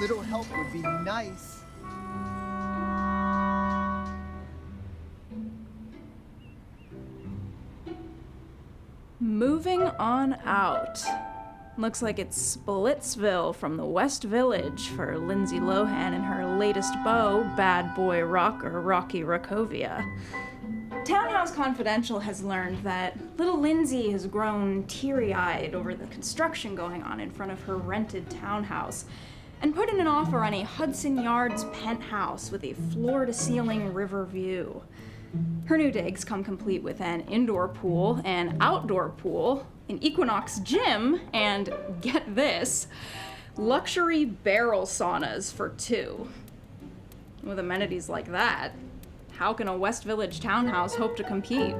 little help would be nice. Moving on out. Looks like it's Splitsville from the West Village for Lindsay Lohan and her latest beau, bad boy rocker Rocky Rakovia. Townhouse Confidential has learned that little Lindsay has grown teary-eyed over the construction going on in front of her rented townhouse and put in an offer on a Hudson Yards penthouse with a floor-to-ceiling river view. Her new digs come complete with an indoor pool, an outdoor pool, an Equinox gym, and get this, luxury barrel saunas for 2. With amenities like that, how can a West Village townhouse hope to compete?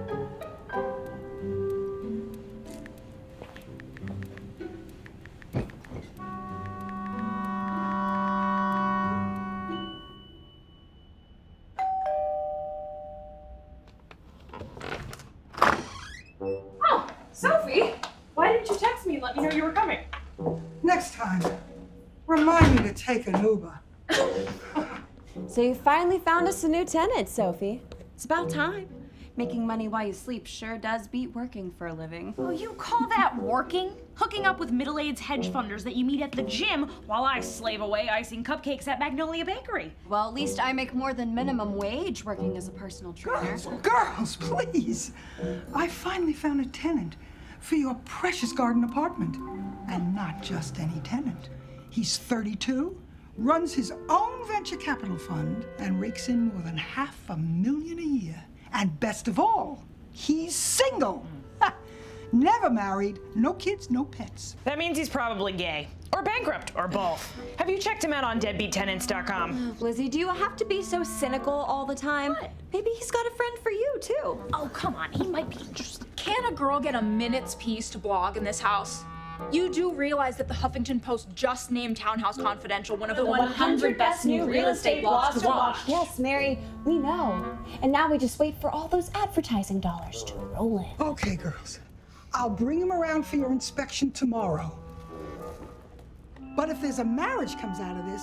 Oh, Sophie! Why didn't you text me and let me know you were coming? Next time, remind me to take an Uber. So you finally found us a new tenant, Sophie. It's about time. Making money while you sleep sure does beat working for a living. Oh, you call that working? Hooking up with middle-aged hedge funders that you meet at the gym while I slave away icing cupcakes at Magnolia Bakery. Well, at least I make more than minimum wage working as a personal trainer. Girls, please. I finally found a tenant for your precious garden apartment. And not just any tenant. He's 32, runs his own venture capital fund, and rakes in more than $500,000 a year. And best of all, he's single. Ha! Never married, no kids, no pets. That means he's probably gay. Or bankrupt, or both. Have you checked him out on deadbeattenants.com? Lizzie, do you have to be so cynical all the time? What? Maybe he's got a friend for you, too. Oh, come on, he might be interested. Can a girl get a minute's piece to blog in this house? You do realize that the Huffington Post just named Townhouse Confidential one of the 100 best new real estate blogs to watch. Yes, Mary, we know. And now we just wait for all those advertising dollars to roll in. Okay, girls. I'll bring him around for your inspection tomorrow. But if there's a marriage comes out of this,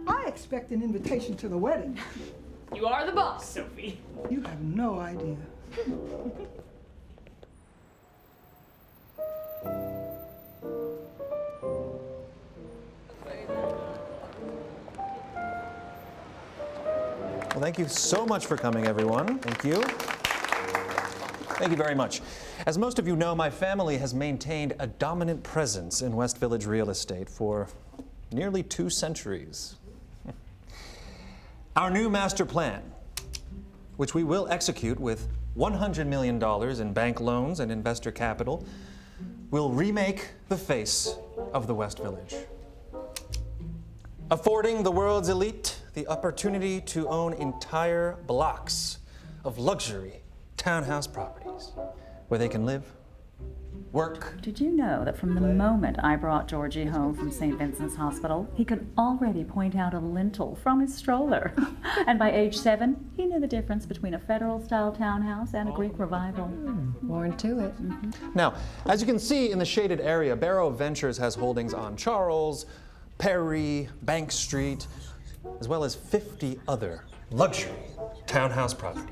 I expect an invitation to the wedding. You are the boss, Sophie. You have no idea. Well, thank you so much for coming, everyone. Thank you. Thank you very much. As most of you know, my family has maintained a dominant presence in West Village real estate for nearly 2 centuries. Our new master plan, which we will execute with $100 million in bank loans and investor capital, will remake the face of the West Village, affording the world's elite the opportunity to own entire blocks of luxury townhouse properties where they can live, work. Did you know that from the moment I brought Georgie home from St. Vincent's Hospital, he could already point out a lintel from his stroller? And by age 7, he knew the difference between a federal-style townhouse and a Greek revival. Born to it. Now, as you can see in the shaded area, Barrow Ventures has holdings on Charles, Perry, Bank Street, as well as 50 other luxury townhouse properties.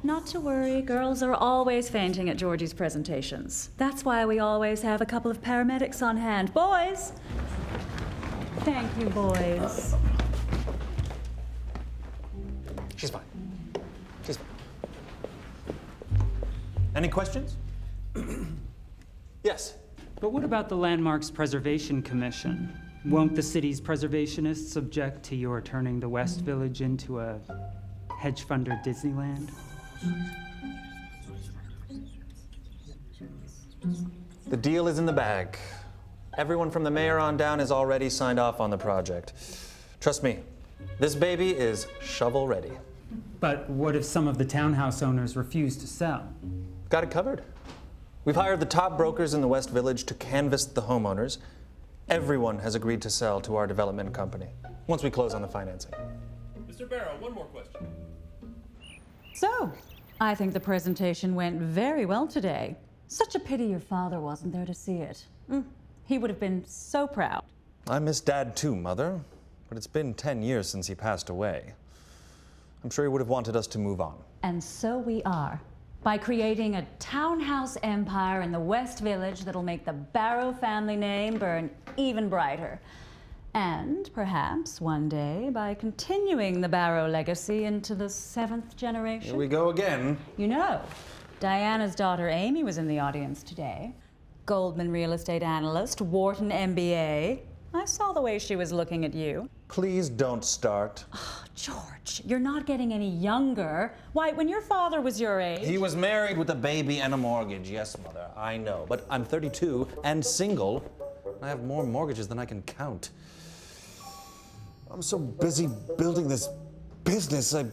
Not to worry, girls are always fainting at Georgie's presentations. That's why we always have a couple of paramedics on hand. Boys! Thank you, boys. She's fine. She's fine. Any questions? Yes. But what about the Landmarks Preservation Commission? Won't the city's preservationists object to your turning the West Village into a hedge funder Disneyland? The deal is in the bag. Everyone from the mayor on down has already signed off on the project. Trust me, this baby is shovel ready. But what if some of the townhouse owners refuse to sell? Got it covered. We've hired the top brokers in the West Village to canvass the homeowners. Everyone has agreed to sell to our development company once we close on the financing. Mr. Barrow, one more question. So, I think the presentation went very well today. Such a pity your father wasn't there to see it. He would have been so proud. I miss Dad too, Mother, but it's been 10 years since he passed away. I'm sure he would have wanted us to move on. And so we are. By creating a townhouse empire in the West Village that'll make the Barrow family name burn even brighter. And perhaps one day by continuing the Barrow legacy into the 7th generation. Here we go again. You know, Diana's daughter Amy was in the audience today. Goldman real estate analyst, Wharton MBA. I saw the way she was looking at you. Please don't start. Oh, George, you're not getting any younger. Why, when your father was your age... He was married with a baby and a mortgage. Yes, Mother, I know. But I'm 32 and single. I have more mortgages than I can count. I'm so busy building this business, I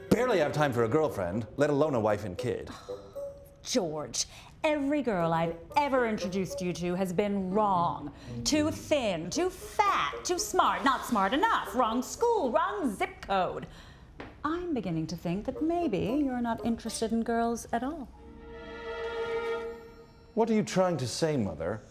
barely have time for a girlfriend, let alone a wife and kid. George, every girl I've ever introduced you to has been wrong. Too thin, too fat, too smart, not smart enough, wrong school, wrong zip code. I'm beginning to think that maybe you're not interested in girls at all. What are you trying to say, Mother?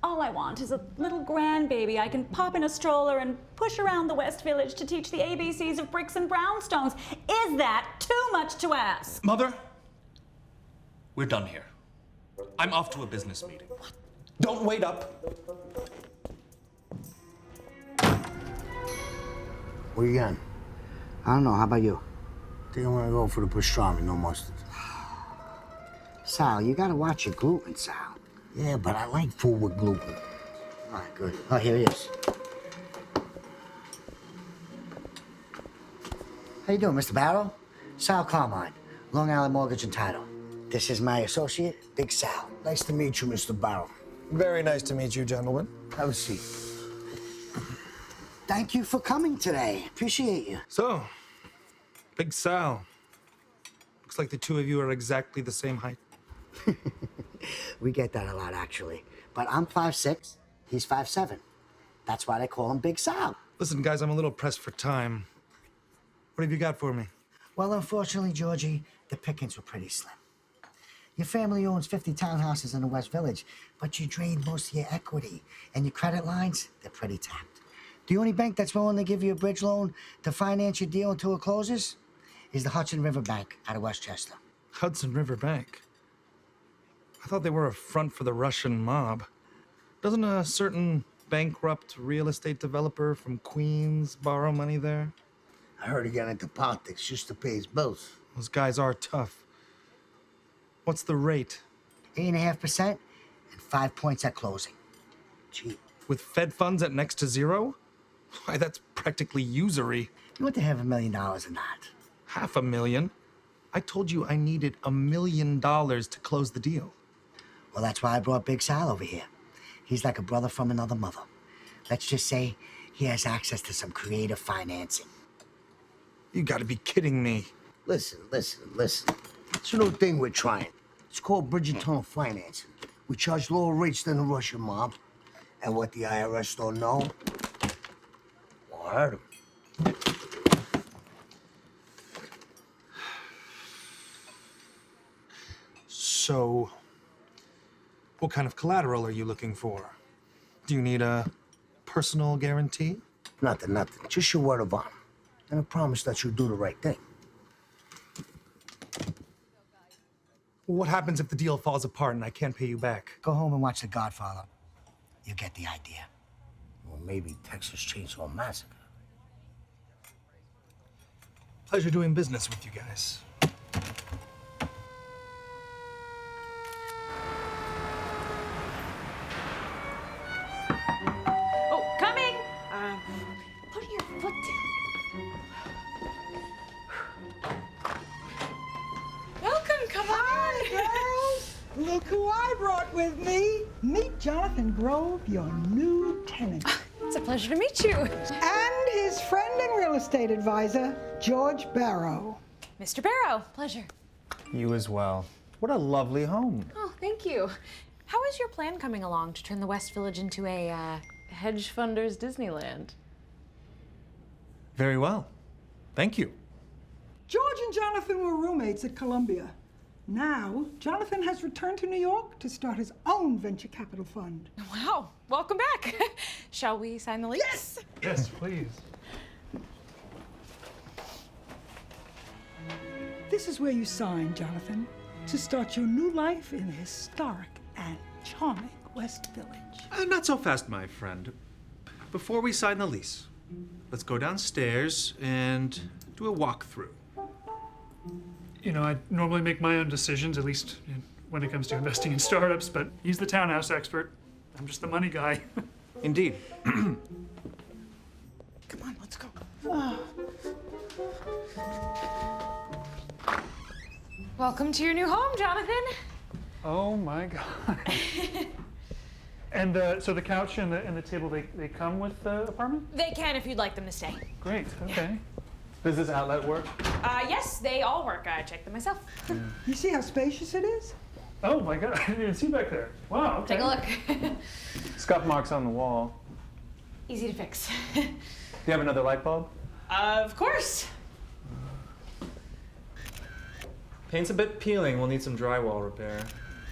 All I want is a little grandbaby I can pop in a stroller and push around the West Village to teach the ABCs of bricks and brownstones. Is that too much to ask? Mother, we're done here. I'm off to a business meeting. What? Don't wait up. Where you going? I don't know. How about you? I think I'm gonna go for the pastrami, no mustard. Sal, you gotta watch your gluten, Sal. Yeah, but I like food with gluten. All right, good. Oh, here he is. How you doing, Mr. Barrow? Sal Carmine, Long Island Mortgage and Title. This is my associate, Big Sal. Nice to meet you, Mr. Barrow. Very nice to meet you, gentlemen. Have a seat. Thank you for coming today. Appreciate you. So, Big Sal. Looks like the two of you are exactly the same height. We get that a lot, actually. But I'm 5'6", he's 5'7". That's why they call him Big Sal. Listen, guys, I'm a little pressed for time. What have you got for me? Well, unfortunately, Georgie, the pickings were pretty slim. Your family owns 50 townhouses in the West Village, but you drained most of your equity, and your credit lines, they're pretty tapped. The only bank that's willing to give you a bridge loan to finance your deal until it closes is the Hudson River Bank out of Westchester. Hudson River Bank? I thought they were a front for the Russian mob. Doesn't a certain bankrupt real estate developer from Queens borrow money there? I heard he got into politics just to pay his bills. Those guys are tough. What's the rate? 8.5% and 5 points at closing. Cheap. With Fed funds at next to zero? Why, that's practically usury. You want to have $1 million in that? $500,000? I told you I needed $1 million to close the deal. Well, that's why I brought Big Sal over here. He's like a brother from another mother. Let's just say he has access to some creative financing. You gotta be kidding me. Listen. It's a new thing we're trying. It's called bridge and tunnel financing. We charge lower rates than the Russian mob. And what the IRS don't know, won't hurt them. So, what kind of collateral are you looking for? Do you need a personal guarantee? Nothing. Just your word of honor. And a promise that you'll do the right thing. What happens if the deal falls apart and I can't pay you back? Go home and watch The Godfather. You get the idea. Or maybe Texas Chainsaw Massacre. Pleasure doing business with you guys. Oh, coming! Put your foot down. Welcome, come on! Girls, look who I brought with me. Meet Jonathan Grove, your new tenant. It's a pleasure to meet you. And his friend and real estate advisor, George Barrow. Mr. Barrow, pleasure. You as well. What a lovely home. Oh, thank you. How is your plan coming along to turn the West Village into a hedge funders Disneyland? Very well. Thank you. George and Jonathan were roommates at Columbia. Now, Jonathan has returned to New York to start his own venture capital fund. Wow, welcome back. Shall we sign the lease? Yes! Yes, please. This is where you sign, Jonathan, to start your new life in the historic and charming West Village. Not so fast, my friend. Before we sign the lease, let's go downstairs and do a walkthrough. You know, I normally make my own decisions, at least when it comes to investing in startups, but he's the townhouse expert. I'm just the money guy. Indeed. Come on, let's go. Welcome to your new home, Jonathan. Oh my God. And so the couch and the table, they come with the apartment? They can if you'd like them to stay. Great, okay. Does this outlet work? Yes, they all work. I checked them myself. You see how spacious it is? Oh my God, I didn't even see back there. Wow, okay. Take a look. Scuff marks on the wall. Easy to fix. Do you have another light bulb? Of course. Paint's a bit peeling. We'll need some drywall repair.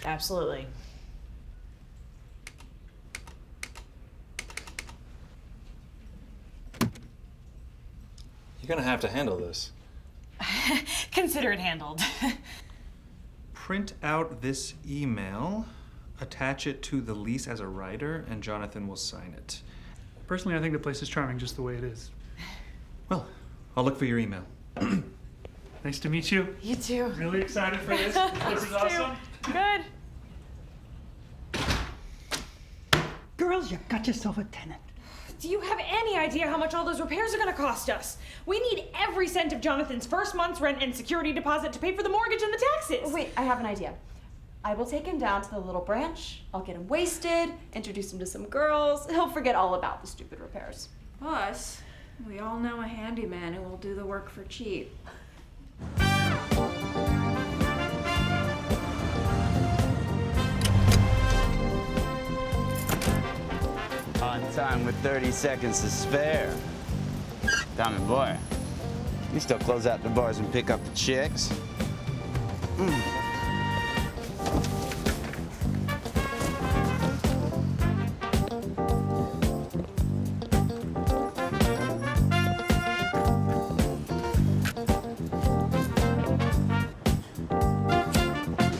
Absolutely. You're gonna have to handle this. Consider it handled. Print out this email, attach it to the lease as a rider, and Jonathan will sign it. Personally, I think the place is charming just the way it is. Well, I'll look for your email. Nice to meet you. You too. Really excited for this. This is awesome. Good. Girls, you got yourself a tenant. Do you have any idea how much all those repairs are gonna cost us? We need every cent of Jonathan's first month's rent and security deposit to pay for the mortgage and the taxes. Wait, I have an idea. I will take him down to the little branch. I'll get him wasted, introduce him to some girls. He'll forget all about the stupid repairs. Plus, we all know a handyman who will do the work for cheap. On time with 30 seconds to spare. Diamond boy, you still close out the bars and pick up the chicks?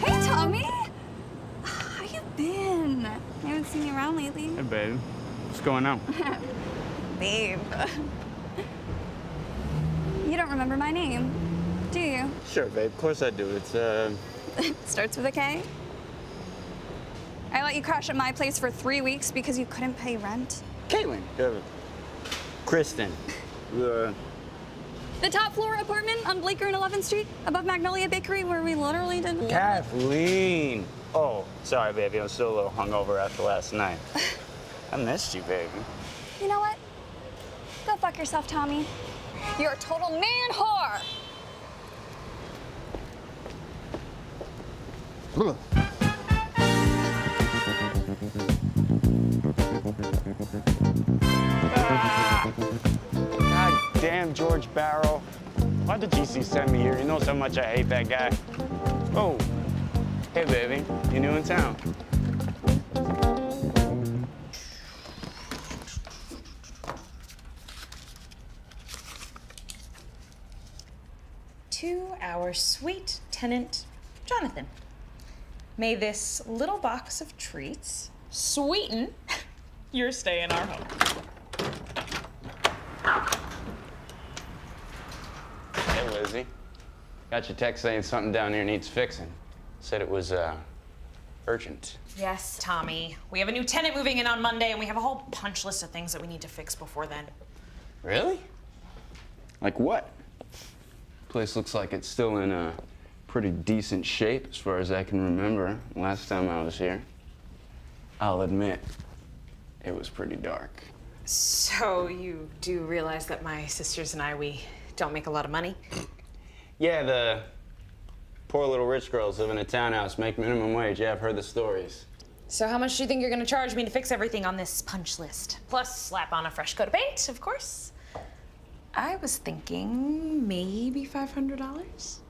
Hey, Tommy! How you been? I haven't seen you around lately. Hey, babe. What's going on? Babe. You don't remember my name, do you? Sure, babe. Of course I do. It's, Starts with a K. I let you crash at my place for 3 weeks because you couldn't pay rent. Caitlin. Kristen. The top floor apartment on Blaker and 11th Street above Magnolia Bakery where we literally didn't... Kathleen. Oh, sorry, baby. I'm still a little hungover after last night. I missed you, baby. You know what? Go fuck yourself, Tommy. You're a total man whore. God damn, George Barrow. Why did GC send me here? You know so much I hate that guy. Oh, hey, baby. You new in town? To our sweet tenant, Jonathan. May this little box of treats sweeten your stay in our home. Hey, Lizzie. Got your text saying something down here needs fixing. Said it was, urgent. Yes, Tommy. We have a new tenant moving in on Monday, and we have a whole punch list of things that we need to fix before then. Really? Like what? Place looks like it's still in a pretty decent shape as far as I can remember last time I was here. I'll admit, it was pretty dark. So you do realize that my sisters and I, we don't make a lot of money? Yeah, the poor little rich girls live in a townhouse, make minimum wage. Yeah, I've heard the stories. So how much do you think you're gonna charge me to fix everything on this punch list? Plus slap on a fresh coat of paint, of course. I was thinking maybe $500.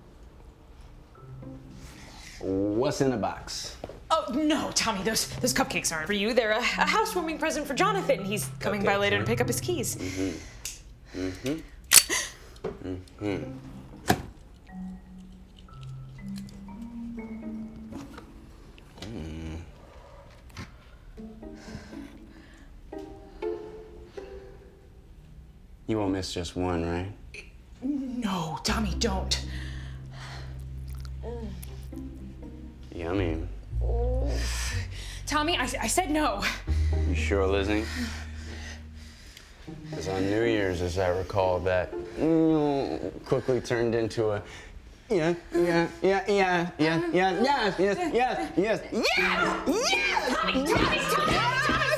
What's in the box? Oh, no, Tommy, those cupcakes aren't for you. They're a housewarming present for Jonathan. He's coming by later to pick up his keys. You won't miss just one, right? No, Tommy, don't. Yummy. Tommy, I said no. You sure, Lizzie? Because on New Year's, as I recall, that quickly turned into a yes. Tommy,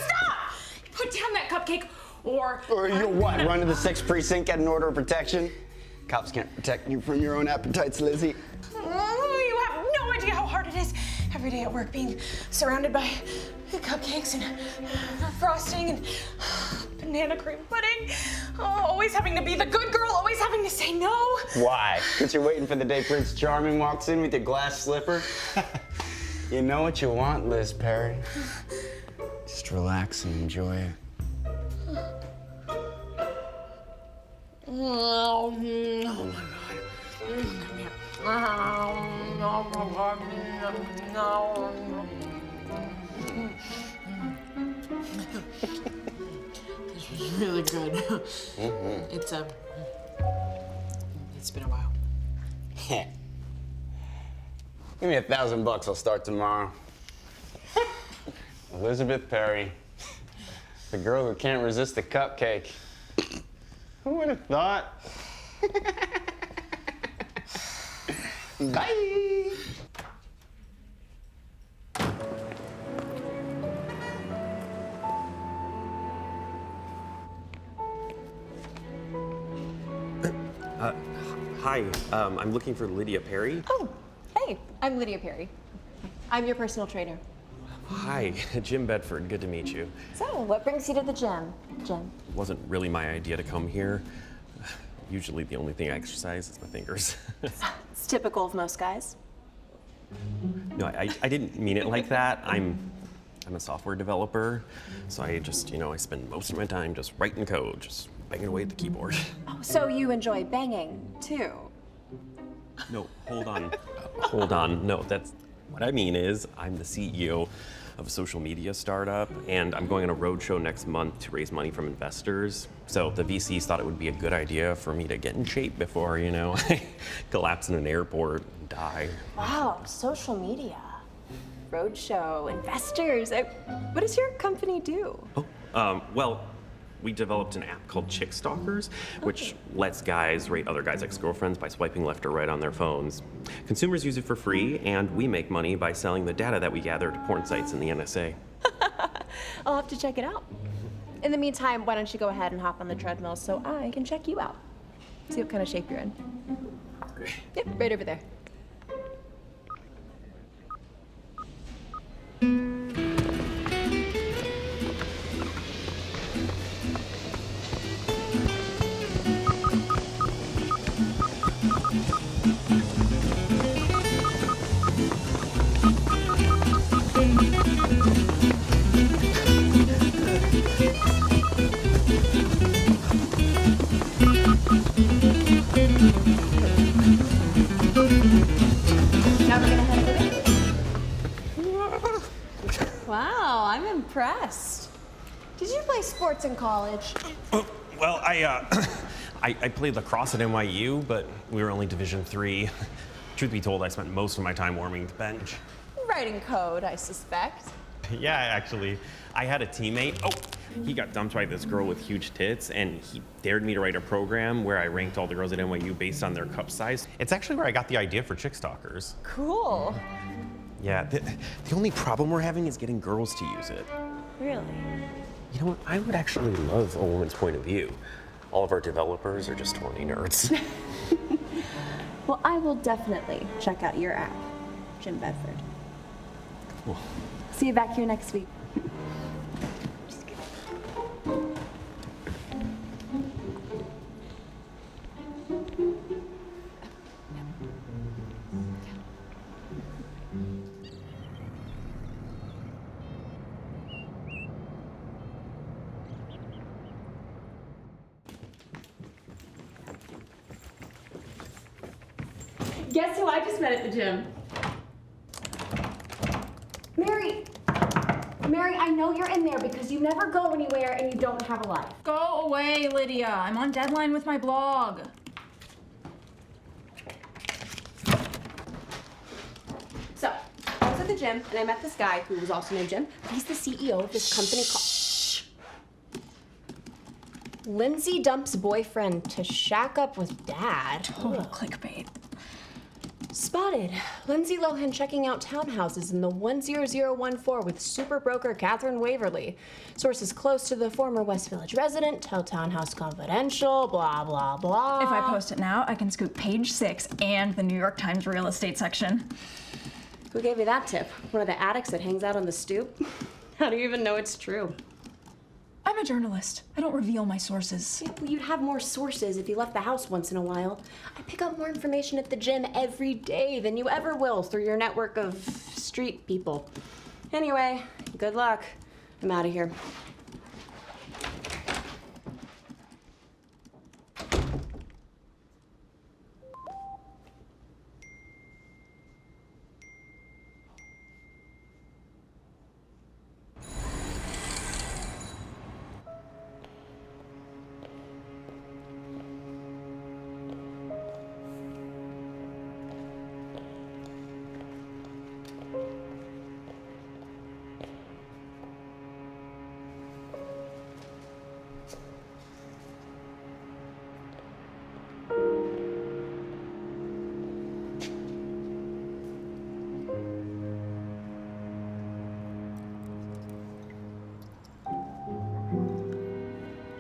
stop! Put down that cupcake or you'll what? Run to the 6th precinct, get an order of protection? Cops can't protect you from your own appetites, Lizzie. You have no idea how hard it is every day at work being surrounded by cupcakes and frosting and banana cream pudding. Always having to be the good girl, always having to say no. Why? Because you're waiting for the day Prince Charming walks in with your glass slipper? You know what you want, Liz Perry. Just relax and enjoy it. Oh my God. Come here. Oh my God. No. This was really good. It's been a while. Give me $1,000, I'll start tomorrow. Elizabeth Perry, the girl who can't resist a cupcake. Who would have thought? Bye. Hi, I'm looking for Lydia Perry. Oh, hey, I'm Lydia Perry. I'm your personal trainer. Hi, Jim Bedford, good to meet you. So, what brings you to the gym, Jim? It wasn't really my idea to come here. Usually the only thing I exercise is my fingers. It's typical of most guys. No, I didn't mean it like that. I'm a software developer, so I just, I spend most of my time just writing code, just banging away at the keyboard. Oh, so you enjoy banging, too? No, hold on. Hold on. No, that's what I mean is I'm the CEO of a social media startup, and I'm going on a roadshow next month to raise money from investors. So the VCs thought it would be a good idea for me to get in shape before, I collapse in an airport and die. Wow, social media. Roadshow, investors. What does your company do? Well, we developed an app called Chick Stalkers, which lets guys rate other guys' ex-girlfriends by swiping left or right on their phones. Consumers use it for free, and we make money by selling the data that we gather to porn sites in the NSA. I'll have to check it out. In the meantime, why don't you go ahead and hop on the treadmill so I can check you out. See what kind of shape you're in. Yep, right over there. Now we're gonna head over. Wow, I'm impressed. Did you play sports in college? Well, I played lacrosse at NYU, but we were only Division III. Truth be told, I spent most of my time warming the bench. Writing code, I suspect. Yeah, actually, I had a teammate. Oh, he got dumped by this girl with huge tits, and he dared me to write a program where I ranked all the girls at NYU based on their cup size. It's actually where I got the idea for Chick Stalkers. Cool. Yeah, the only problem we're having is getting girls to use it. Really? You know what? I would actually love a woman's point of view. All of our developers are just horny nerds. Well, I will definitely check out your app, Jim Bedford. Cool. See you back here next week. Guess who I just met at the gym? Mary, I know you're in there because you never go anywhere and you don't have a life. Go away, Lydia. I'm on deadline with my blog. So, I was at the gym and I met this guy who was also named Jim. He's the CEO of this company called... Lindsay dumps boyfriend to shack up with dad. Total clickbait. Spotted. Lindsay Lohan checking out townhouses in the 10014 with super broker Catherine Waverly. Sources close to the former West Village resident tell Townhouse Confidential, blah, blah, blah. If I post it now, I can scoop page 6 and the New York Times real estate section. Who gave you that tip? One of the addicts that hangs out on the stoop? How do you even know it's true? I'm a journalist. I don't reveal my sources. Yeah, well, you'd have more sources if you left the house once in a while. I pick up more information at the gym every day than you ever will through your network of street people. Anyway, good luck. I'm out of here.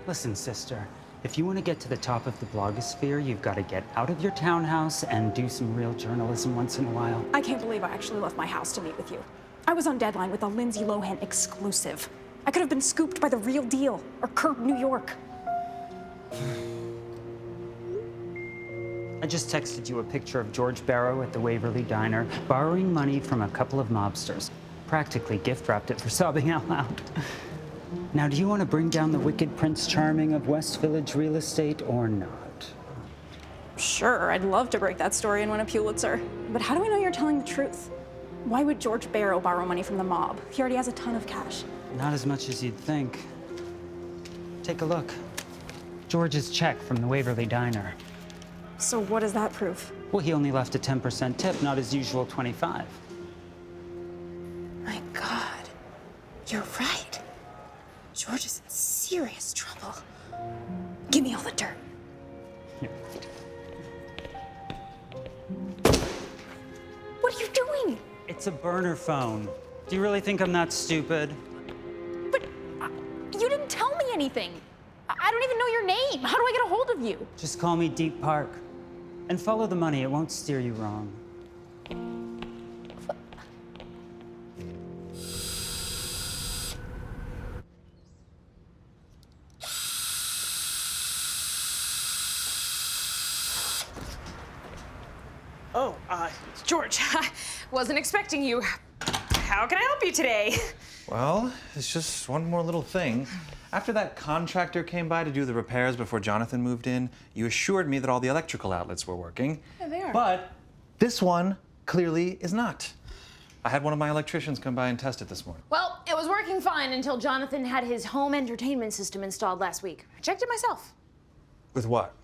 Listen, sister, if you want to get to the top of the blogosphere, you've got to get out of your townhouse and do some real journalism once in a while. I can't believe I actually left my house to meet with you. I was on deadline with a Lindsay Lohan exclusive. I could have been scooped by The Real Deal or Curb New York. I just texted you a picture of George Barrow at the Waverly Diner, borrowing money from a couple of mobsters. Practically gift-wrapped it for sobbing out loud. Now, do you want to bring down the wicked Prince Charming of West Village real estate or not? Sure, I'd love to break that story and win a Pulitzer. But how do we know you're telling the truth? Why would George Barrow borrow money from the mob? He already has a ton of cash. Not as much as you'd think. Take a look. George's check from the Waverly Diner. So what does that prove? Well, he only left a 10% tip, not his usual 25. My God, you're right. George is in serious trouble. Give me all the dirt. What are you doing? It's a burner phone. Do you really think I'm that stupid? But you didn't tell me anything. I don't even know your name. How do I get a hold of you? Just call me Deep Park. And follow the money, it won't steer you wrong. Oh, George, I wasn't expecting you. How can I help you today? Well, it's just one more little thing. After that contractor came by to do the repairs before Jonathan moved in, you assured me that all the electrical outlets were working. Yeah, they are. But this one clearly is not. I had one of my electricians come by and test it this morning. Well, it was working fine until Jonathan had his home entertainment system installed last week. I checked it myself. With what?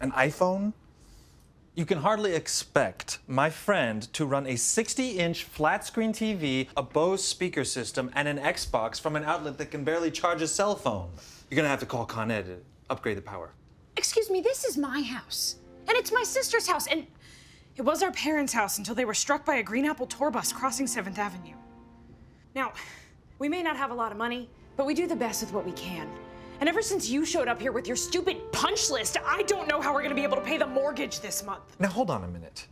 An iPhone? You can hardly expect my friend to run a 60-inch flat-screen TV, a Bose speaker system, and an Xbox from an outlet that can barely charge a cell phone. You're gonna have to call Con Ed to upgrade the power. Excuse me, this is my house. And it's my sister's house, and it was our parents' house until they were struck by a Green Apple tour bus crossing 7th Avenue. Now, we may not have a lot of money, but we do the best with what we can. And ever since you showed up here with your stupid punch list, I don't know how we're gonna be able to pay the mortgage this month. Now, hold on a minute.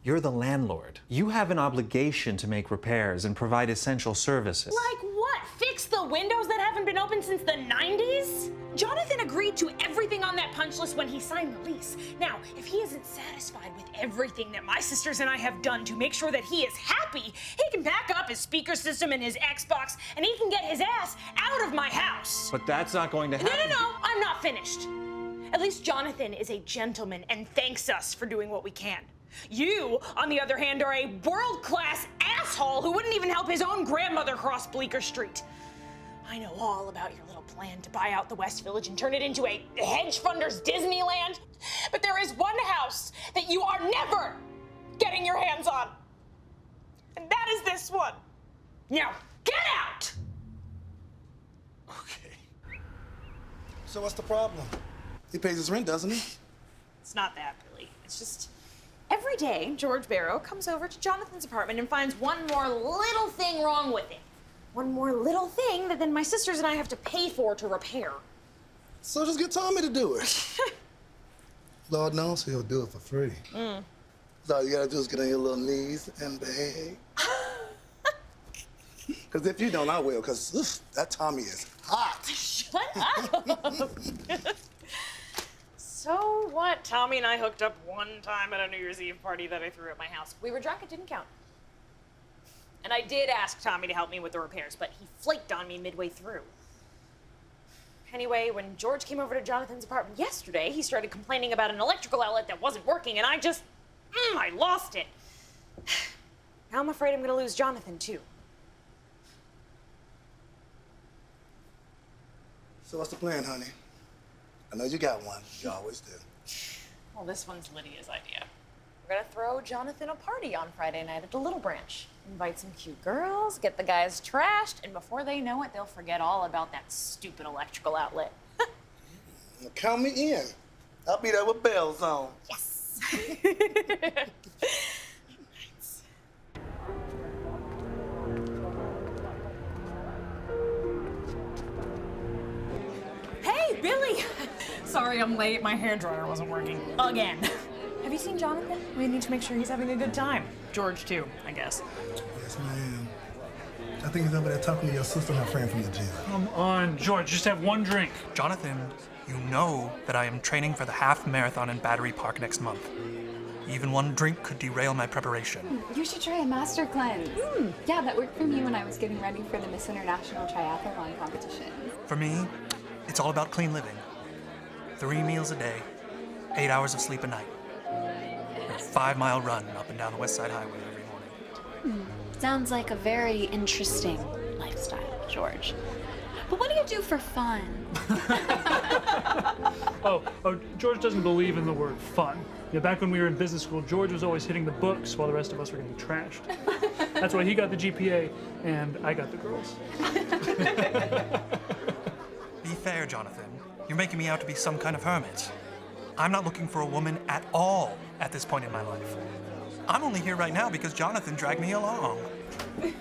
You're the landlord. You have an obligation to make repairs and provide essential services. Like what? Fix the windows that haven't been open since the 90s? Jonathan agreed to everything on that punch list when he signed the lease. Now, if he isn't satisfied with everything that my sisters and I have done to make sure that he is happy, he can back up his speaker system and his Xbox, and he can get his ass out of my house. But that's not going to happen. No, I'm not finished. At least Jonathan is a gentleman and thanks us for doing what we can. You, on the other hand, are a world-class asshole who wouldn't even help his own grandmother cross Bleecker Street. I know all about your little plan to buy out the West Village and turn it into a hedge funder's Disneyland, but there is one house that you are never getting your hands on, and that is this one. Now, get out! So what's the problem? He pays his rent, doesn't he? It's not that, really. It's just every day, George Barrow comes over to Jonathan's apartment and finds one more little thing wrong with it. One more little thing that then my sisters and I have to pay for to repair. So just get Tommy to do it. Lord knows he'll do it for free. So all you gotta do is get on your little knees and beg. Because if you don't, I will, because that Tommy is hot. Shut up! So what? Tommy and I hooked up one time at a New Year's Eve party that I threw at my house. We were drunk, it didn't count. And I did ask Tommy to help me with the repairs, but he flaked on me midway through. Anyway, when George came over to Jonathan's apartment yesterday, he started complaining about an electrical outlet that wasn't working, and I just, I lost it. Now I'm afraid I'm gonna lose Jonathan, too. So what's the plan, honey? I know you got one. You always do. Well, this one's Lydia's idea. We're gonna throw Jonathan a party on Friday night at the Little Branch. Invite some cute girls, get the guys trashed, and before they know it, they'll forget all about that stupid electrical outlet. Well, count me in. I'll be there with bells on. Yes! Hey, Billy! Sorry I'm late. My hairdryer wasn't working. Again. Have you seen Jonathan? We need to make sure he's having a good time. George, too, I guess. Yes, ma'am. I think he's over there talking to your sister and her friend from the gym. Come on, George, just have one drink. Jonathan, you know that I am training for the half marathon in Battery Park next month. Even one drink could derail my preparation. You should try a master cleanse. Yeah, that worked for me when I was getting ready for the Miss International Triathlon competition. For me, it's all about clean living. 3 meals a day, 8 hours of sleep a night. A 5-mile run up and down the West Side Highway every morning. Sounds like a very interesting lifestyle, George. But what do you do for fun? Oh, George doesn't believe in the word fun. Yeah, back when we were in business school, George was always hitting the books while the rest of us were getting trashed. That's why he got the GPA and I got the girls. Be fair, Jonathan. You're making me out to be some kind of hermit. I'm not looking for a woman at all at this point in my life. I'm only here right now because Jonathan dragged me along. Did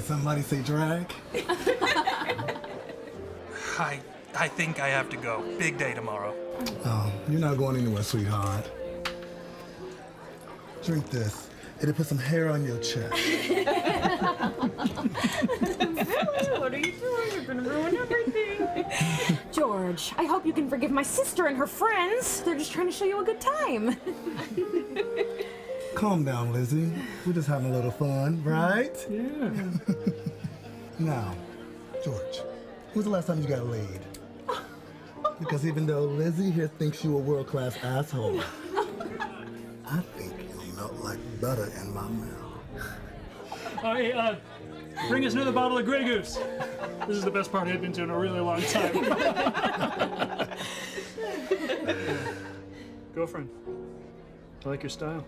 somebody say drag? I think I have to go. Big day tomorrow. Oh, you're not going anywhere, sweetheart. Drink this. It'll put some hair on your chest. What are you doing? You're gonna ruin everything. George, I hope you can forgive my sister and her friends. They're just trying to show you a good time. Calm down, Lizzie. We're just having a little fun, right? Yeah. Now, George, when's the last time you got laid? Because even though Lizzie here thinks you a world-class asshole, I think you melt like butter in my mouth. Hey, bring us another bottle of Grey Goose. This is the best party I've been to in a really long time. Girlfriend, I like your style.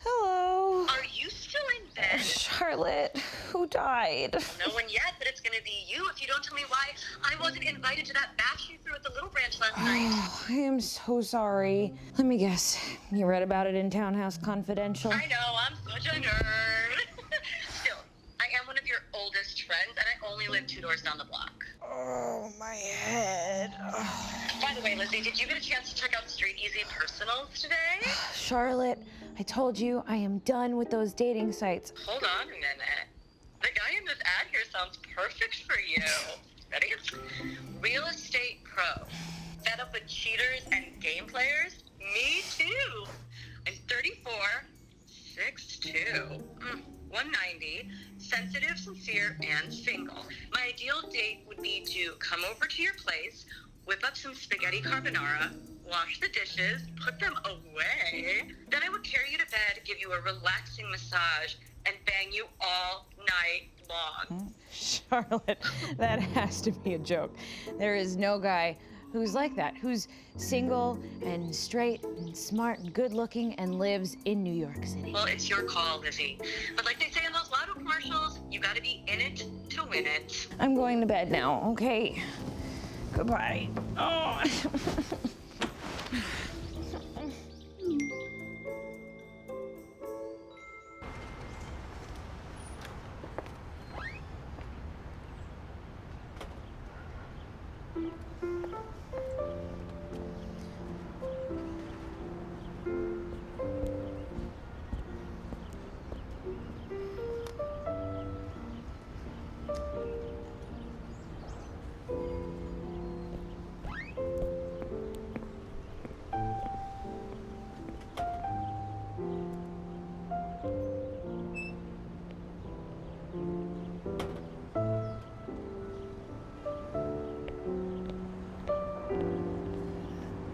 Hello. Are you still in bed? Charlotte, who died? No one yet, but it's gonna be you if you don't tell me why I wasn't invited to that bash you threw at the Little Branch last night. Oh, I am so sorry. Let me guess. You read about it in Townhouse Confidential? I know, I'm such a nerd. Still, I am one of your oldest friends, and I only live 2 doors down the block. Oh, my head. By the the way, Lizzie, did you get a chance to check out Street Easy Personals today? Charlotte, I told you I am done with those dating sites. Hold on a minute. The guy in this ad here sounds perfect for you. Ready? Real estate pro. Fed up with cheaters and game players? Me too. I'm 34, 6'2", 190, sensitive, sincere, and single. My ideal date would be to come over to your place, whip up some spaghetti carbonara, wash the dishes, put them away. Then I would carry you to bed, give you a relaxing massage, and bang you all night long. Charlotte, that has to be a joke. There is no guy who's like that, who's single and straight and smart and good looking and lives in New York City. Well, it's your call, Lizzie. But like they say in those Lotto commercials, you gotta be in it to win it. I'm going to bed now, okay? Goodbye. Oh.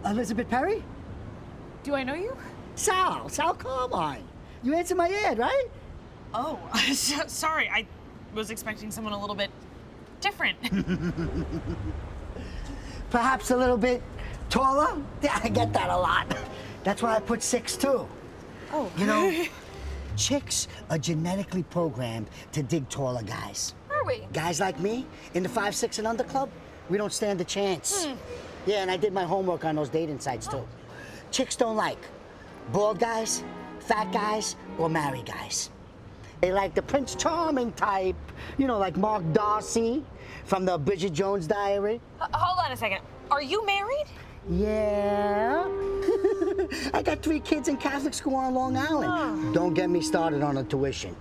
Elizabeth Perry? Do I know you? Sal Carmine. You answered my ad, right? Oh, sorry. I was expecting someone a little bit different. Perhaps a little bit taller? Yeah, I get that a lot. That's why I put 6'2". Oh. You know, chicks are genetically programmed to dig taller guys. Are we? Guys like me, in the 5'6" and under club, we don't stand a chance. Yeah, and I did my homework on those dating sites too. Chicks don't like bald guys, fat guys, or married guys. They like the Prince Charming type, you know, like Mark Darcy from the Bridget Jones Diary. Hold on a second. Are you married? Yeah. I got 3 kids in Catholic school on Long Island. Don't get me started on the tuition.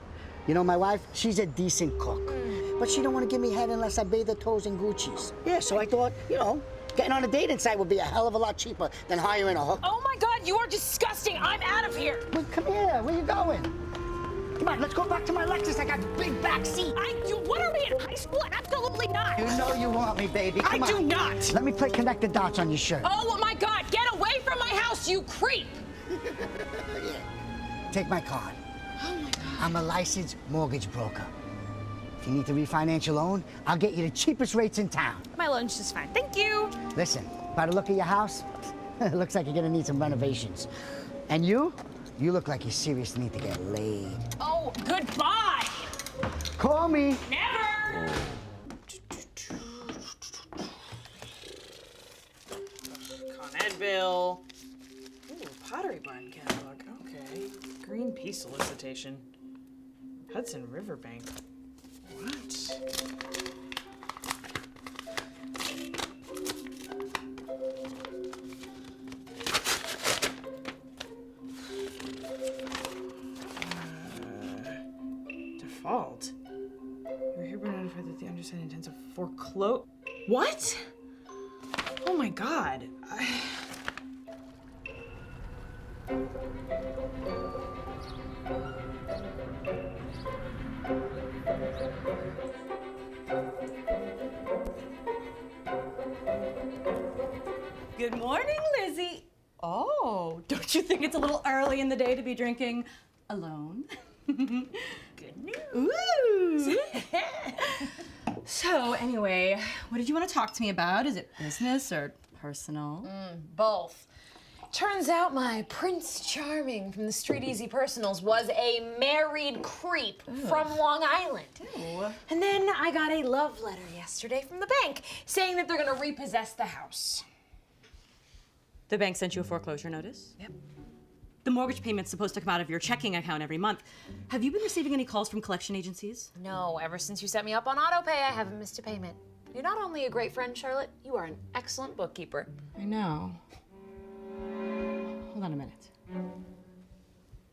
You know, my wife, she's a decent cook, but she don't want to give me head unless I bathe her toes in Gucci's. Yeah, so I thought, you know, getting on a dating site would be a hell of a lot cheaper than hiring a hooker. Oh my God, you are disgusting. I'm out of here. Well, come here. Where you going? Come on, let's go back to my Lexus. I got a big back seat. What are we in high school? Absolutely not. You know you want me, baby. Come I do on. not. Let me play connect the dots on your shirt. Oh my God, get away from my house, you creep. Take my card. Oh my God. I'm a licensed mortgage broker. If you need to refinance your loan, I'll get you the cheapest rates in town. My loan's just fine. Thank you. Listen, by the look of your house, it looks like you're gonna need some renovations. And you look like you seriously need to get laid. Oh, goodbye. Call me. Never. Con Ed bill. Ooh, Pottery Barn catalog. Okay. Greenpeace solicitation. Hudson Riverbank. What? Default. You're hereby notified that the undersigned intends to foreclose. What? Oh my God. Good morning, Lizzie. Oh, don't you think it's a little early in the day to be drinking alone? Good news. Ooh. So, anyway, what did you want to talk to me about? Is it business or personal? Both. Turns out my Prince Charming from the Street Easy Personals was a married creep from Long Island. And then I got a love letter yesterday from the bank saying that they're gonna repossess the house. The bank sent you a foreclosure notice? Yep. The mortgage payment's supposed to come out of your checking account every month. Have you been receiving any calls from collection agencies? No, ever since you set me up on autopay, I haven't missed a payment. You're not only a great friend, Charlotte, you are an excellent bookkeeper. I know. Hold on a minute.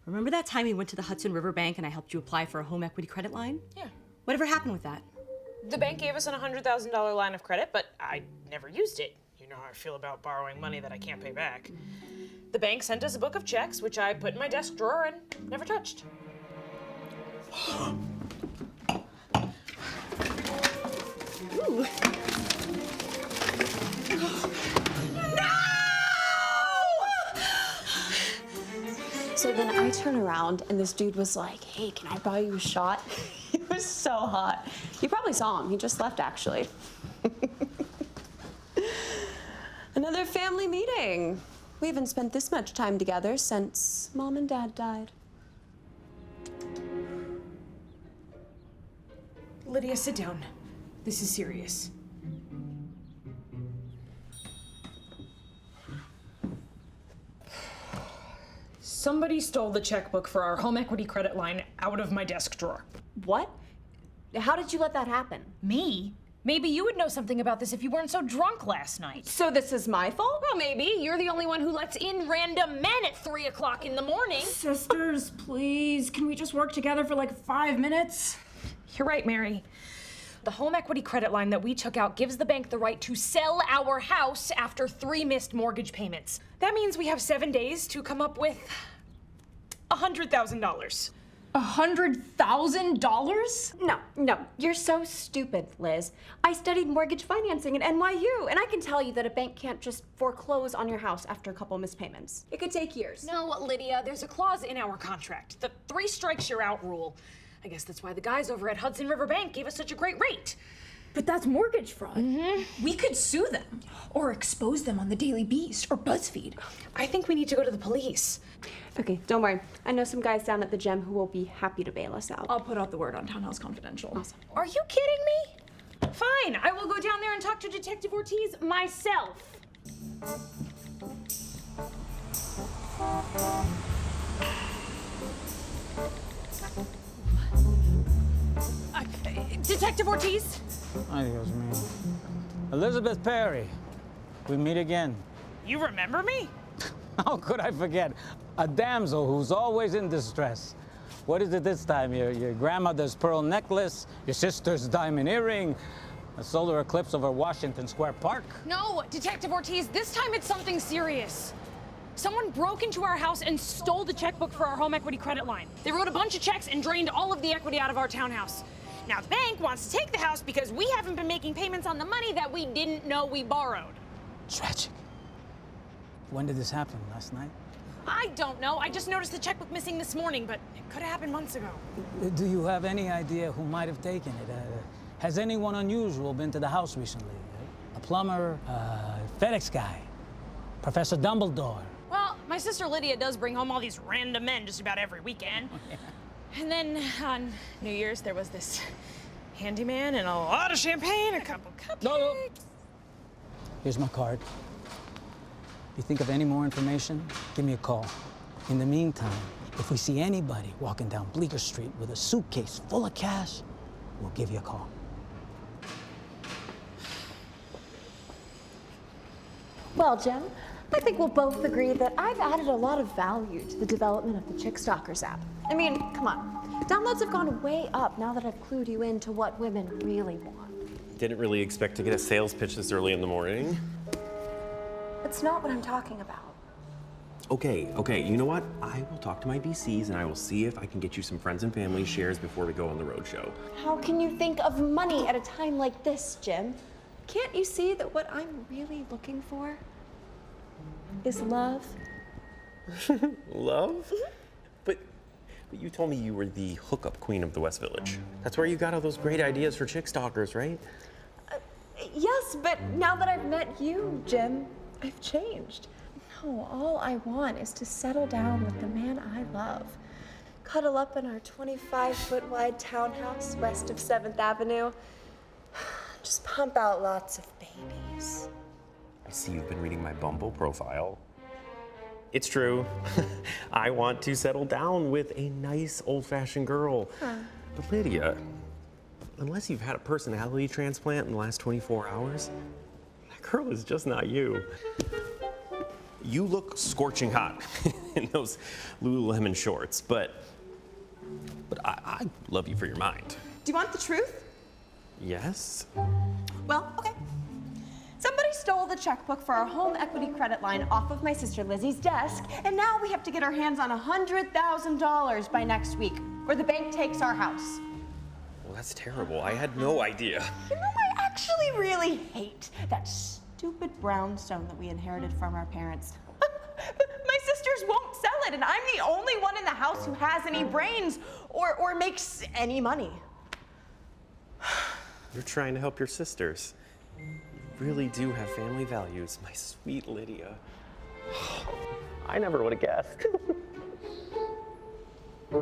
Remember that time we went to the Hudson River Bank and I helped you apply for a home equity credit line? Yeah. Whatever happened with that? The bank gave us a $100,000 line of credit, but I never used it. You know how I feel about borrowing money that I can't pay back. The bank sent us a book of checks, which I put in my desk drawer and never touched. Ooh. So then I turn around and this dude was like, hey, can I buy you a shot? He was so hot. You probably saw him. He just left, actually. Another family meeting. We haven't spent this much time together since Mom and Dad died. Lydia, sit down. This is serious. Somebody stole the checkbook for our home equity credit line out of my desk drawer. What? How did you let that happen? Me? Maybe you would know something about this if you weren't so drunk last night. So this is my fault? Well, maybe. You're the only one who lets in random men at 3 o'clock in the morning. Sisters, please, can we just work together for like 5 minutes? You're right, Mary. The home equity credit line that we took out gives the bank the right to sell our house after 3 missed mortgage payments. That means we have 7 days to come up with $100,000. $100,000? No, you're so stupid, Liz. I studied mortgage financing at NYU, and I can tell you that a bank can't just foreclose on your house after a couple missed payments. It could take years. No, Lydia, there's a clause in our contract, the 3 strikes you're out rule. I guess that's why the guys over at Hudson River Bank gave us such a great rate. But that's mortgage fraud. We could sue them or expose them on the Daily Beast or BuzzFeed. I think we need to go to the police. Okay, don't worry. I know some guys down at the gym who will be happy to bail us out. I'll put out the word on Townhouse Confidential. Awesome. Are you kidding me? Fine, I will go down there and talk to Detective Ortiz myself. Detective Ortiz? Ay, Dios mío. Elizabeth Perry, we meet again. You remember me? How could I forget? A damsel who's always in distress. What is it this time? Your grandmother's pearl necklace, your sister's diamond earring, a solar eclipse over Washington Square Park? No, Detective Ortiz, this time it's something serious. Someone broke into our house and stole the checkbook for our home equity credit line. They wrote a bunch of checks and drained all of the equity out of our townhouse. Now the bank wants to take the house because we haven't been making payments on the money that we didn't know we borrowed. Tragic. When did this happen? Last night? I don't know. I just noticed the checkbook missing this morning, but it could have happened months ago. Do you have any idea who might have taken it? Has anyone unusual been to the house recently? A plumber, FedEx guy, Professor Dumbledore? Well, my sister Lydia does bring home all these random men just about every weekend. And then on New Year's, there was this handyman and a lot of champagne, a couple cupcakes. No. Here's my card. If you think of any more information, give me a call. In the meantime, if we see anybody walking down Bleecker Street with a suitcase full of cash, we'll give you a call. Well, Jim, I think we'll both agree that I've added a lot of value to the development of the Chick Stalkers app. I mean, come on. Downloads have gone way up now that I've clued you into what women really want. Didn't really expect to get a sales pitch this early in the morning. That's not what I'm talking about. Okay, you know what? I will talk to my VCs and I will see if I can get you some friends and family shares before we go on the roadshow. How can you think of money at a time like this, Jim? Can't you see that what I'm really looking for is love? Love? But you told me you were the hookup queen of the West Village. That's where you got all those great ideas for chick stalkers, right? Yes, but now that I've met you, Jim, I've changed. No, all I want is to settle down with the man I love. Cuddle up in our 25-foot wide townhouse west of 7th Avenue. Just pump out lots of babies. I see you've been reading my Bumble profile. It's true. I want to settle down with a nice old-fashioned girl. Huh. But Lydia, Unless you've had a personality transplant in the last 24 hours, that girl is just not you. You look scorching hot in those Lululemon shorts, but I love you for your mind. Do you want the truth? Yes? Well, okay. Somebody stole the checkbook for our home equity credit line off of my sister Lizzie's desk, and now we have to get our hands on $100,000 by next week, or the bank takes our house. Well, that's terrible. I had no idea. You know, I actually really hate that stupid brownstone that we inherited from our parents. My sisters won't sell it, and I'm the only one in the house who has any brains or makes any money. You're trying to help your sisters. You really do have family values, my sweet Lydia. I never would have guessed. I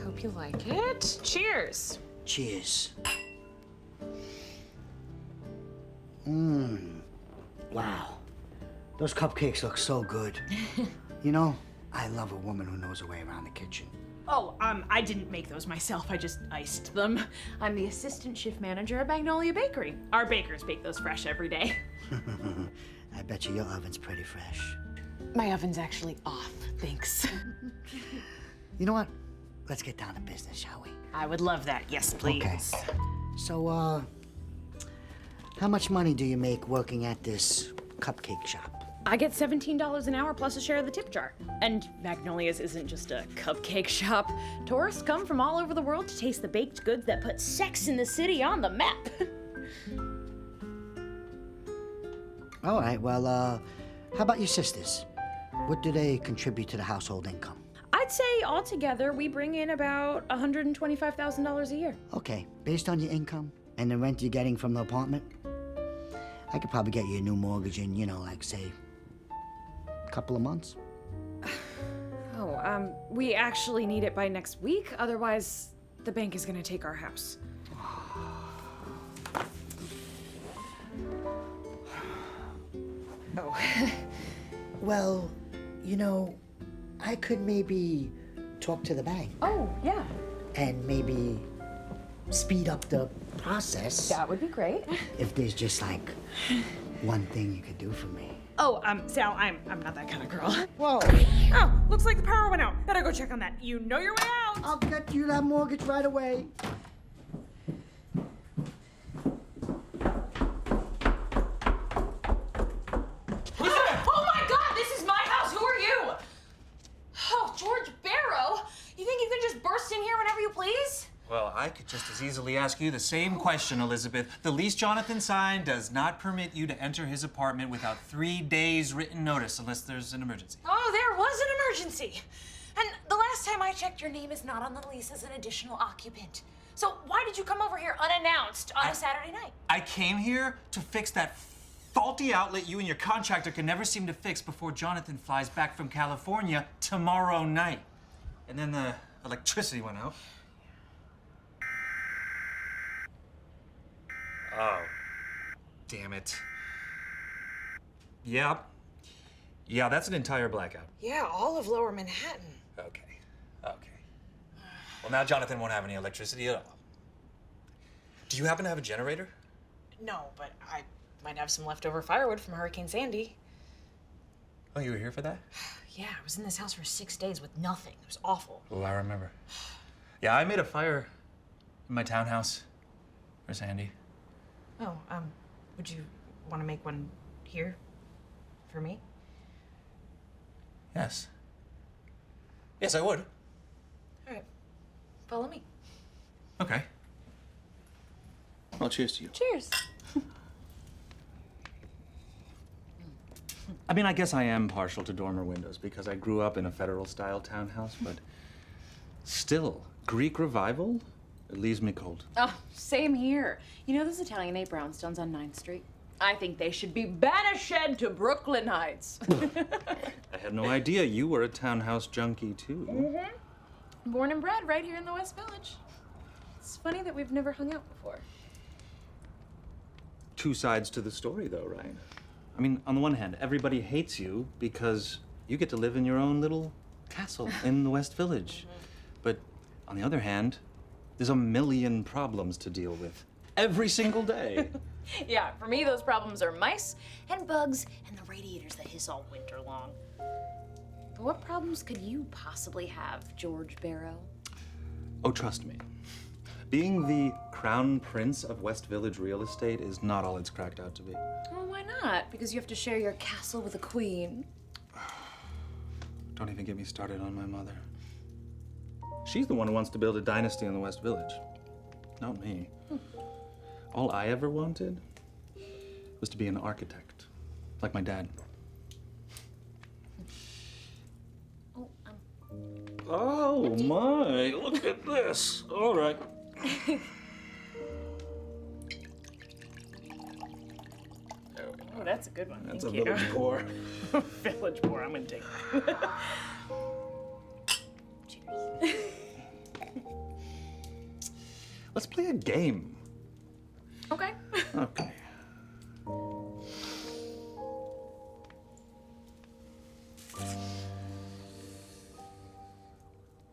hope you like it. Cheers. Cheers. Wow. Those cupcakes look so good. You know, I love a woman who knows her way around the kitchen. Oh, I didn't make those myself. I just iced them. I'm the assistant shift manager at Magnolia Bakery. Our bakers bake those fresh every day. I bet you your oven's pretty fresh. My oven's actually off, thanks. You know what? Let's get down to business, shall we? I would love that. Yes, please. Okay. So, how much money do you make working at this cupcake shop? I get $17 an hour plus a share of the tip jar. And Magnolia's isn't just a cupcake shop. Tourists come from all over the world to taste the baked goods that put Sex in the City on the map. All right, well, how about your sisters? What do they contribute to the household income? I'd say altogether we bring in about $125,000 a year. Okay, based on your income and the rent you're getting from the apartment, I could probably get you a new mortgage in, you know, like, say, a couple of months. Oh, we actually need it by next week. Otherwise, the bank is gonna take our house. Oh. Well, you know, I could maybe talk to the bank. Oh, yeah. And maybe speed up the process. That would be great. If there's just like one thing you could do for me. Oh, Sal, I'm not that kind of girl. Whoa. Oh, looks like the power went out. Better go check on that. You know your way out. I'll get you that mortgage right away. Oh my God, this is my house. Who are you? Oh, George Barrow. You think you can just burst in here whenever you please? Well, I could just as easily ask you the same question, Elizabeth. The lease Jonathan signed does not permit you to enter his apartment without 3 days written notice unless there's an emergency. Oh, there was an emergency. And the last time I checked, your name is not on the lease as an additional occupant. So why did you come over here unannounced on a Saturday night? I came here to fix that faulty outlet you and your contractor can never seem to fix before Jonathan flies back from California tomorrow night. And then the electricity went out. Oh, damn it. Yeah, that's an entire blackout. Yeah, all of Lower Manhattan. Okay. Well, now Jonathan won't have any electricity at all. Do you happen to have a generator? No, but I might have some leftover firewood from Hurricane Sandy. Oh, you were here for that? Yeah, I was in this house for 6 days with nothing. It was awful. Oh, I remember. Yeah, I made a fire in my townhouse for Sandy. Oh, would you want to make one here for me? Yes. Yes, I would. All right, follow me. Okay. Well, cheers to you. Cheers. I mean, I guess I am partial to dormer windows because I grew up in a federal-style townhouse, but still, Greek revival, it leaves me cold. Oh, same here. You know those Italianate brownstones on 9th Street? I think they should be banished to Brooklyn Heights. I had no idea you were a townhouse junkie, too. Mm-hmm. Born and bred right here in the West Village. It's funny that we've never hung out before. Two sides to the story, though, right? I mean, on the one hand, everybody hates you because you get to live in your own little castle in the West Village. But on the other hand, there's a million problems to deal with every single day. Yeah, for me, those problems are mice and bugs and the radiators that hiss all winter long. But what problems could you possibly have, George Barrow? Oh, trust me. Being the crown prince of West Village real estate is not all it's cracked out to be. Well, why not? Because you have to share your castle with a queen. Don't even get me started on my mother. She's the one who wants to build a dynasty in the West Village, not me. All I ever wanted was to be an architect, like my dad. Oh my, look at this. All right. Oh, that's a good one. That's Thank a you. village pour. Village pour, I'm gonna take that. Let's play a game. Okay. Okay.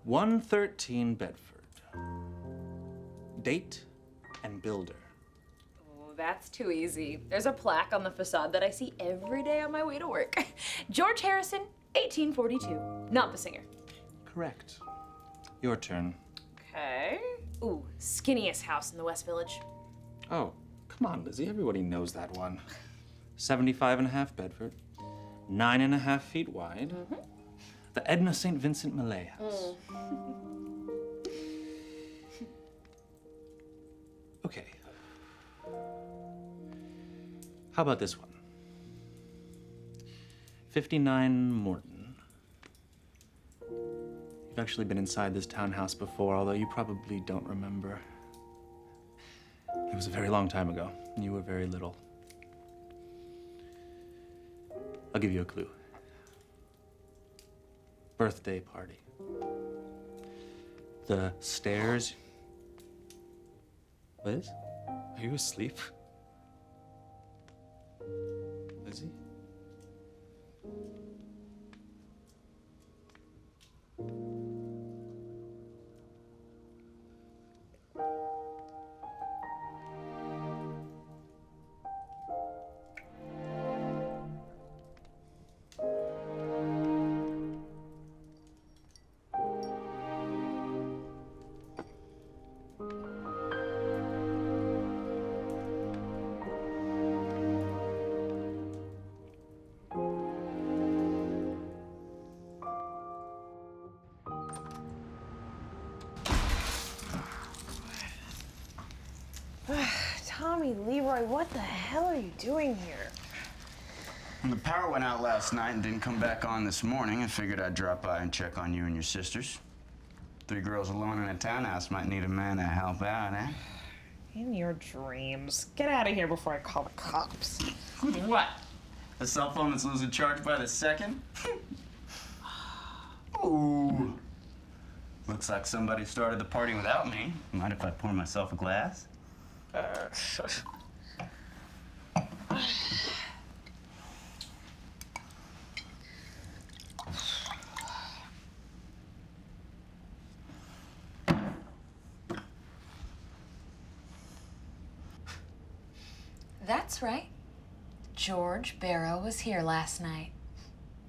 (113) Bedford. Date and builder. Oh, that's too easy. There's a plaque on the facade that I see every day on my way to work. George Harrison, 1842. Not the singer. Correct. Your turn. Okay. Ooh, skinniest house in the West Village. Oh, come on, Lizzie. Everybody knows that one. 75.5 Bedford. 9.5 feet wide. The Edna St. Vincent Millay House. Okay. How about this one? 59 Morton. You've actually been inside this townhouse before, although you probably don't remember. It was a very long time ago, and you were very little. I'll give you a clue. Birthday party. The stairs. Liz? Are you asleep? Lizzie? Tommy, Leroy, what the hell are you doing here? When the power went out last night and didn't come back on this morning, I figured I'd drop by and check on you and your sisters. 3 girls alone in a townhouse might need a man to help out, eh? In your dreams. Get out of here before I call the cops. What? A cell phone that's losing charge by the second? Ooh. Looks like somebody started the party without me. Mind if I pour myself a glass? That's right. George Barrow was here last night.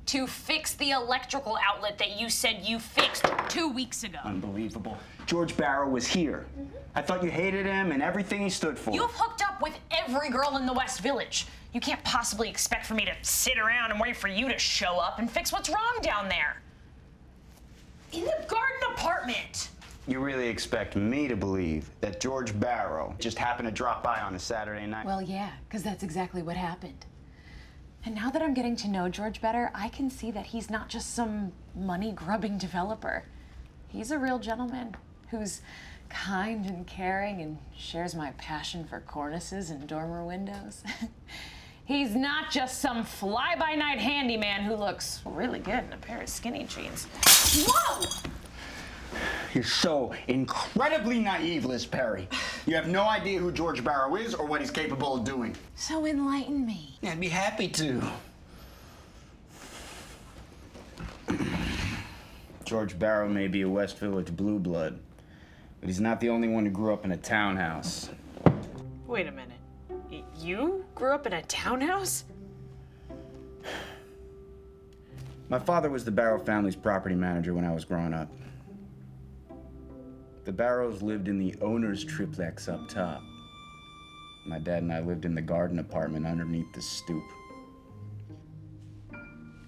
To fix the electrical outlet that you said you fixed 2 weeks ago. Unbelievable. George Barrow was here. I thought you hated him and everything he stood for. You've hooked up with every girl in the West Village. You can't possibly expect for me to sit around and wait for you to show up and fix what's wrong down there. In the garden apartment. You really expect me to believe that George Barrow just happened to drop by on a Saturday night? Well, yeah, because that's exactly what happened. And now that I'm getting to know George better, I can see that he's not just some money-grubbing developer. He's a real gentleman who's kind and caring and shares my passion for cornices and dormer windows. He's not just some fly-by-night handyman who looks really good in a pair of skinny jeans. Whoa! You're so incredibly naive, Liz Perry. You have no idea who George Barrow is or what he's capable of doing. So enlighten me. I'd be happy to. George Barrow may be a West Village blue blood, but he's not the only one who grew up in a townhouse. Wait a minute. You grew up in a townhouse? My father was the Barrow family's property manager when I was growing up. The Barrows lived in the owner's triplex up top. My dad and I lived in the garden apartment underneath the stoop.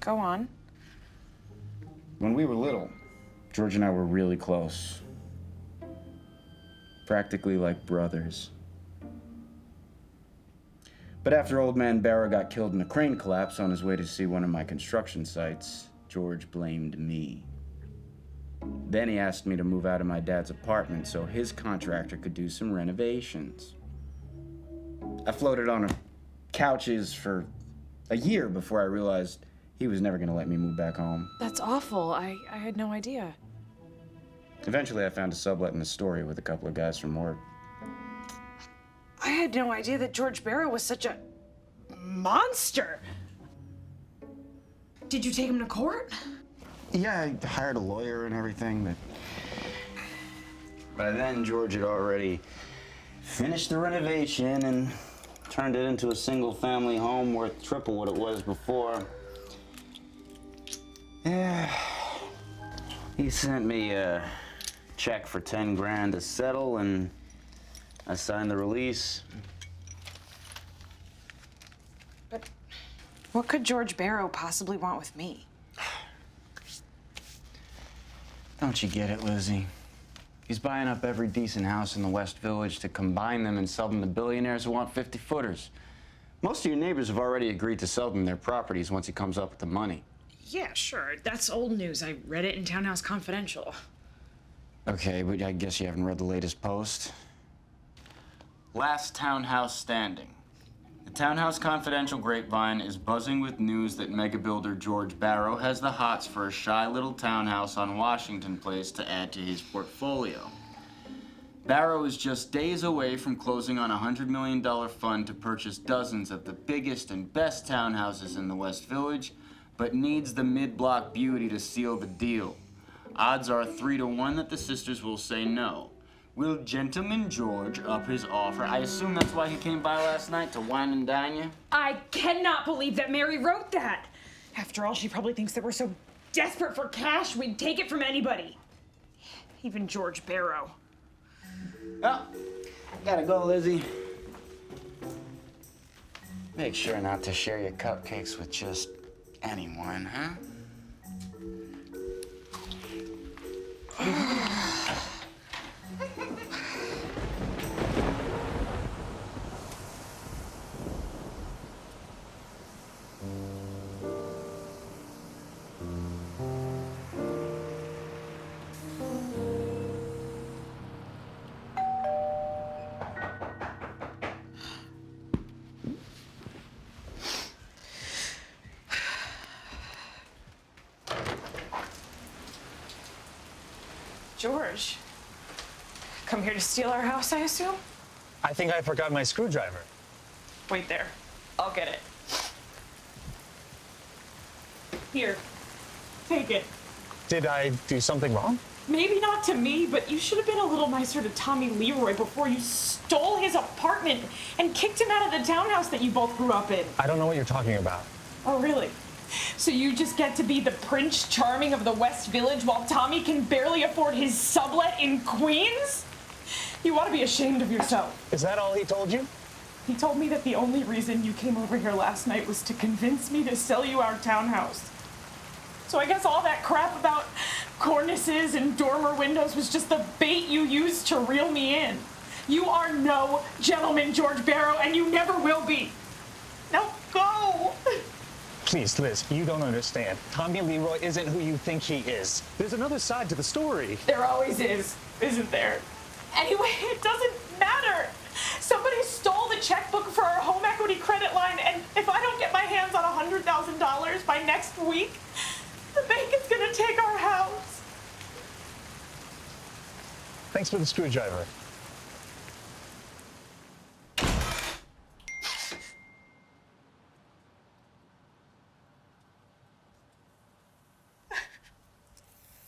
Go on. When we were little, George and I were really close. Practically like brothers. But after old man Barrow got killed in a crane collapse on his way to see one of my construction sites, George blamed me. Then he asked me to move out of my dad's apartment so his contractor could do some renovations. I floated on couches for a year before I realized he was never gonna let me move back home. That's awful. I had no idea. Eventually I found a sublet in Astoria with a couple of guys from work. I had no idea that George Barrow was such a monster. Did you take him to court? Yeah, I hired a lawyer and everything, but by then George had already finished the renovation and turned it into a single-family home worth triple what it was before. Yeah, he sent me a check for 10 grand to settle, and I signed the release. But what could George Barrow possibly want with me? Don't you get it, Lizzie? He's buying up every decent house in the West Village to combine them and sell them to billionaires who want 50-footers. Most of your neighbors have already agreed to sell them their properties once he comes up with the money. Yeah, sure. That's old news. I read it in Townhouse Confidential. Okay, but I guess you haven't read the latest post. Last townhouse standing. The Townhouse Confidential grapevine is buzzing with news that mega builder George Barrow has the hots for a shy little townhouse on Washington Place to add to his portfolio. Barrow is just days away from closing on a $100 million fund to purchase dozens of the biggest and best townhouses in the West Village, but needs the mid-block beauty to seal the deal. Odds are 3-1 that the sisters will say no. Will Gentleman George up his offer? I assume that's why he came by last night, to wine and dine you? I cannot believe that Mary wrote that. After all, she probably thinks that we're so desperate for cash, we'd take it from anybody. Even George Barrow. Well, gotta go, Lizzie. Make sure not to share your cupcakes with just anyone, huh? George, come here to steal our house, I assume? I think I forgot my screwdriver. Wait there. I'll get it. Here. Take it. Did I do something wrong? Maybe not to me, but you should have been a little nicer to Tommy Leroy before you stole his apartment and kicked him out of the townhouse that you both grew up in. I don't know what you're talking about. Oh, really? So you just get to be the Prince Charming of the West Village while Tommy can barely afford his sublet in Queens? You ought to be ashamed of yourself. Is that all he told you? He told me that the only reason you came over here last night was to convince me to sell you our townhouse. So I guess all that crap about cornices and dormer windows was just the bait you used to reel me in. You are no gentleman, George Barrow, and you never will be. Now go! Please, Liz, you don't understand. Tommy Leroy isn't who you think he is. There's another side to the story. There always is, isn't there? Anyway, it doesn't matter. Somebody stole the checkbook for our home equity credit line, and if I don't get my hands on $100,000 by next week, the bank is gonna take our house. Thanks for the screwdriver.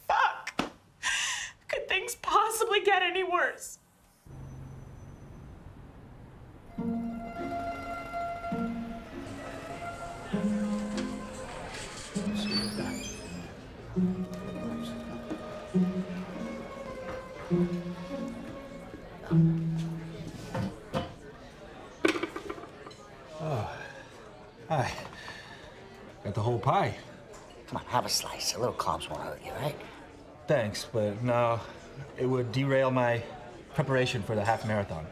Fuck! Could things possibly get any worse? Oh, hi. Got the whole pie. Come on, have a slice. A little carbs won't hurt you, right? Thanks, but no, it would derail my preparation for the half marathon.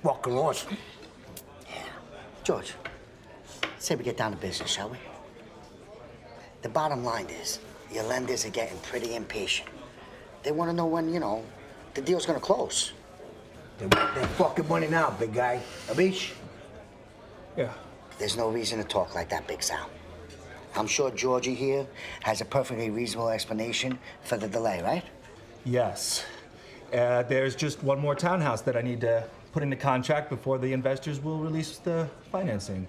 Walking awesome. Yeah. George, say we get down to business, shall we? The bottom line is, your lenders are getting pretty impatient. They want to know when, the deal's gonna close. They want their fucking money now, big guy. Abish? Yeah. There's no reason to talk like that, Big Sal. I'm sure Georgie here has a perfectly reasonable explanation for the delay, right? Yes. There's just one more townhouse that I need to put into contract before the investors will release the financing.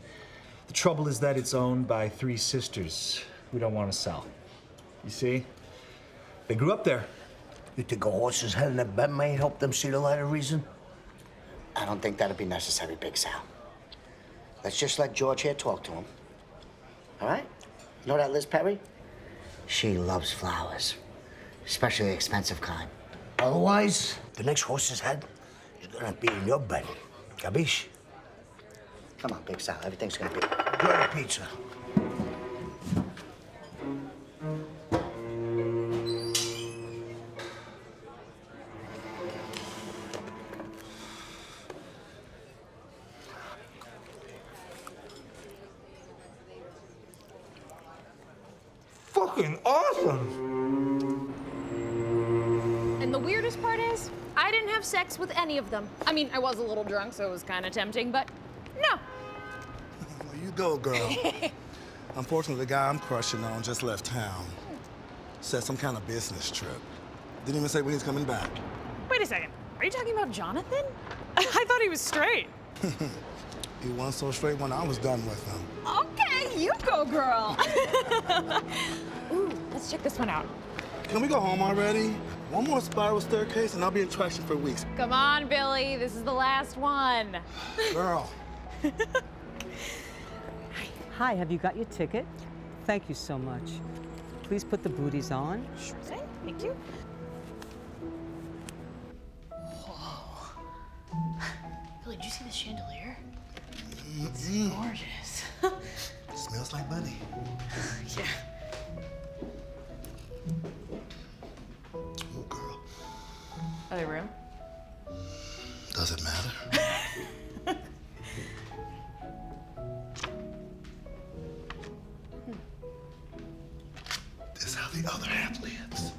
The trouble is that it's owned by 3 sisters who don't want to sell. You see? They grew up there. You think a horse's head in a bed may help them see the light of reason? I don't think that'd be necessary, Big Sal. Let's just let George here talk to him. All right? You know that Liz Perry? She loves flowers, especially the expensive kind. Otherwise, the next horse's head is gonna be in your bed. Capiche? Come on, Big Sal. Everything's gonna be... Enjoy the pizza. Fucking awesome! And the weirdest part is, I didn't have sex with any of them. I mean, I was a little drunk, so it was kind of tempting, but no. There you go, girl. Unfortunately, the guy I'm crushing on just left town. Said some kind of business trip. Didn't even say when he's coming back. Wait a second. Are you talking about Jonathan? I thought he was straight. He wasn't so straight when I was done with him. Okay, you go, girl. Ooh, let's check this one out. Can we go home already? One more spiral staircase and I'll be in traction for weeks. Come on, Billy. This is the last one. Girl. Hi, have you got your ticket? Thank you so much. Please put the booties on. Sure thing. Thank you. Whoa. Billy, did you see the chandelier? It's gorgeous. Smells like money. Yeah. Oh, girl. Are they real? Does it matter? This is how the other half lives.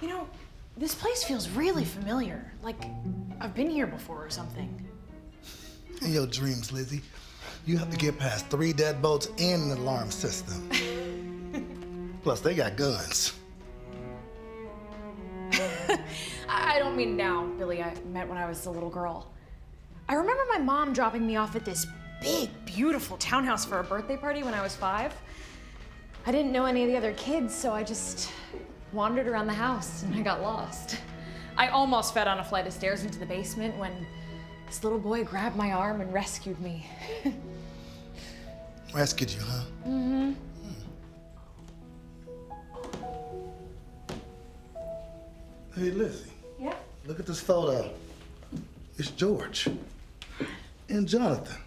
You know, this place feels really familiar. Like I've been here before or something. In your dreams, Lizzie, you have to get past 3 deadbolts and an alarm system. Plus, they got guns. I don't mean now, Billy. I meant when I was a little girl. I remember my mom dropping me off at this big, beautiful townhouse for a birthday party when I was 5. I didn't know any of the other kids, so I just wandered around the house and I got lost. I almost fell down a flight of stairs into the basement when this little boy grabbed my arm and rescued me. Rescued you, huh? Mm-hmm. Hey, Lizzie. Yeah? Look at this photo. It's George and Jonathan.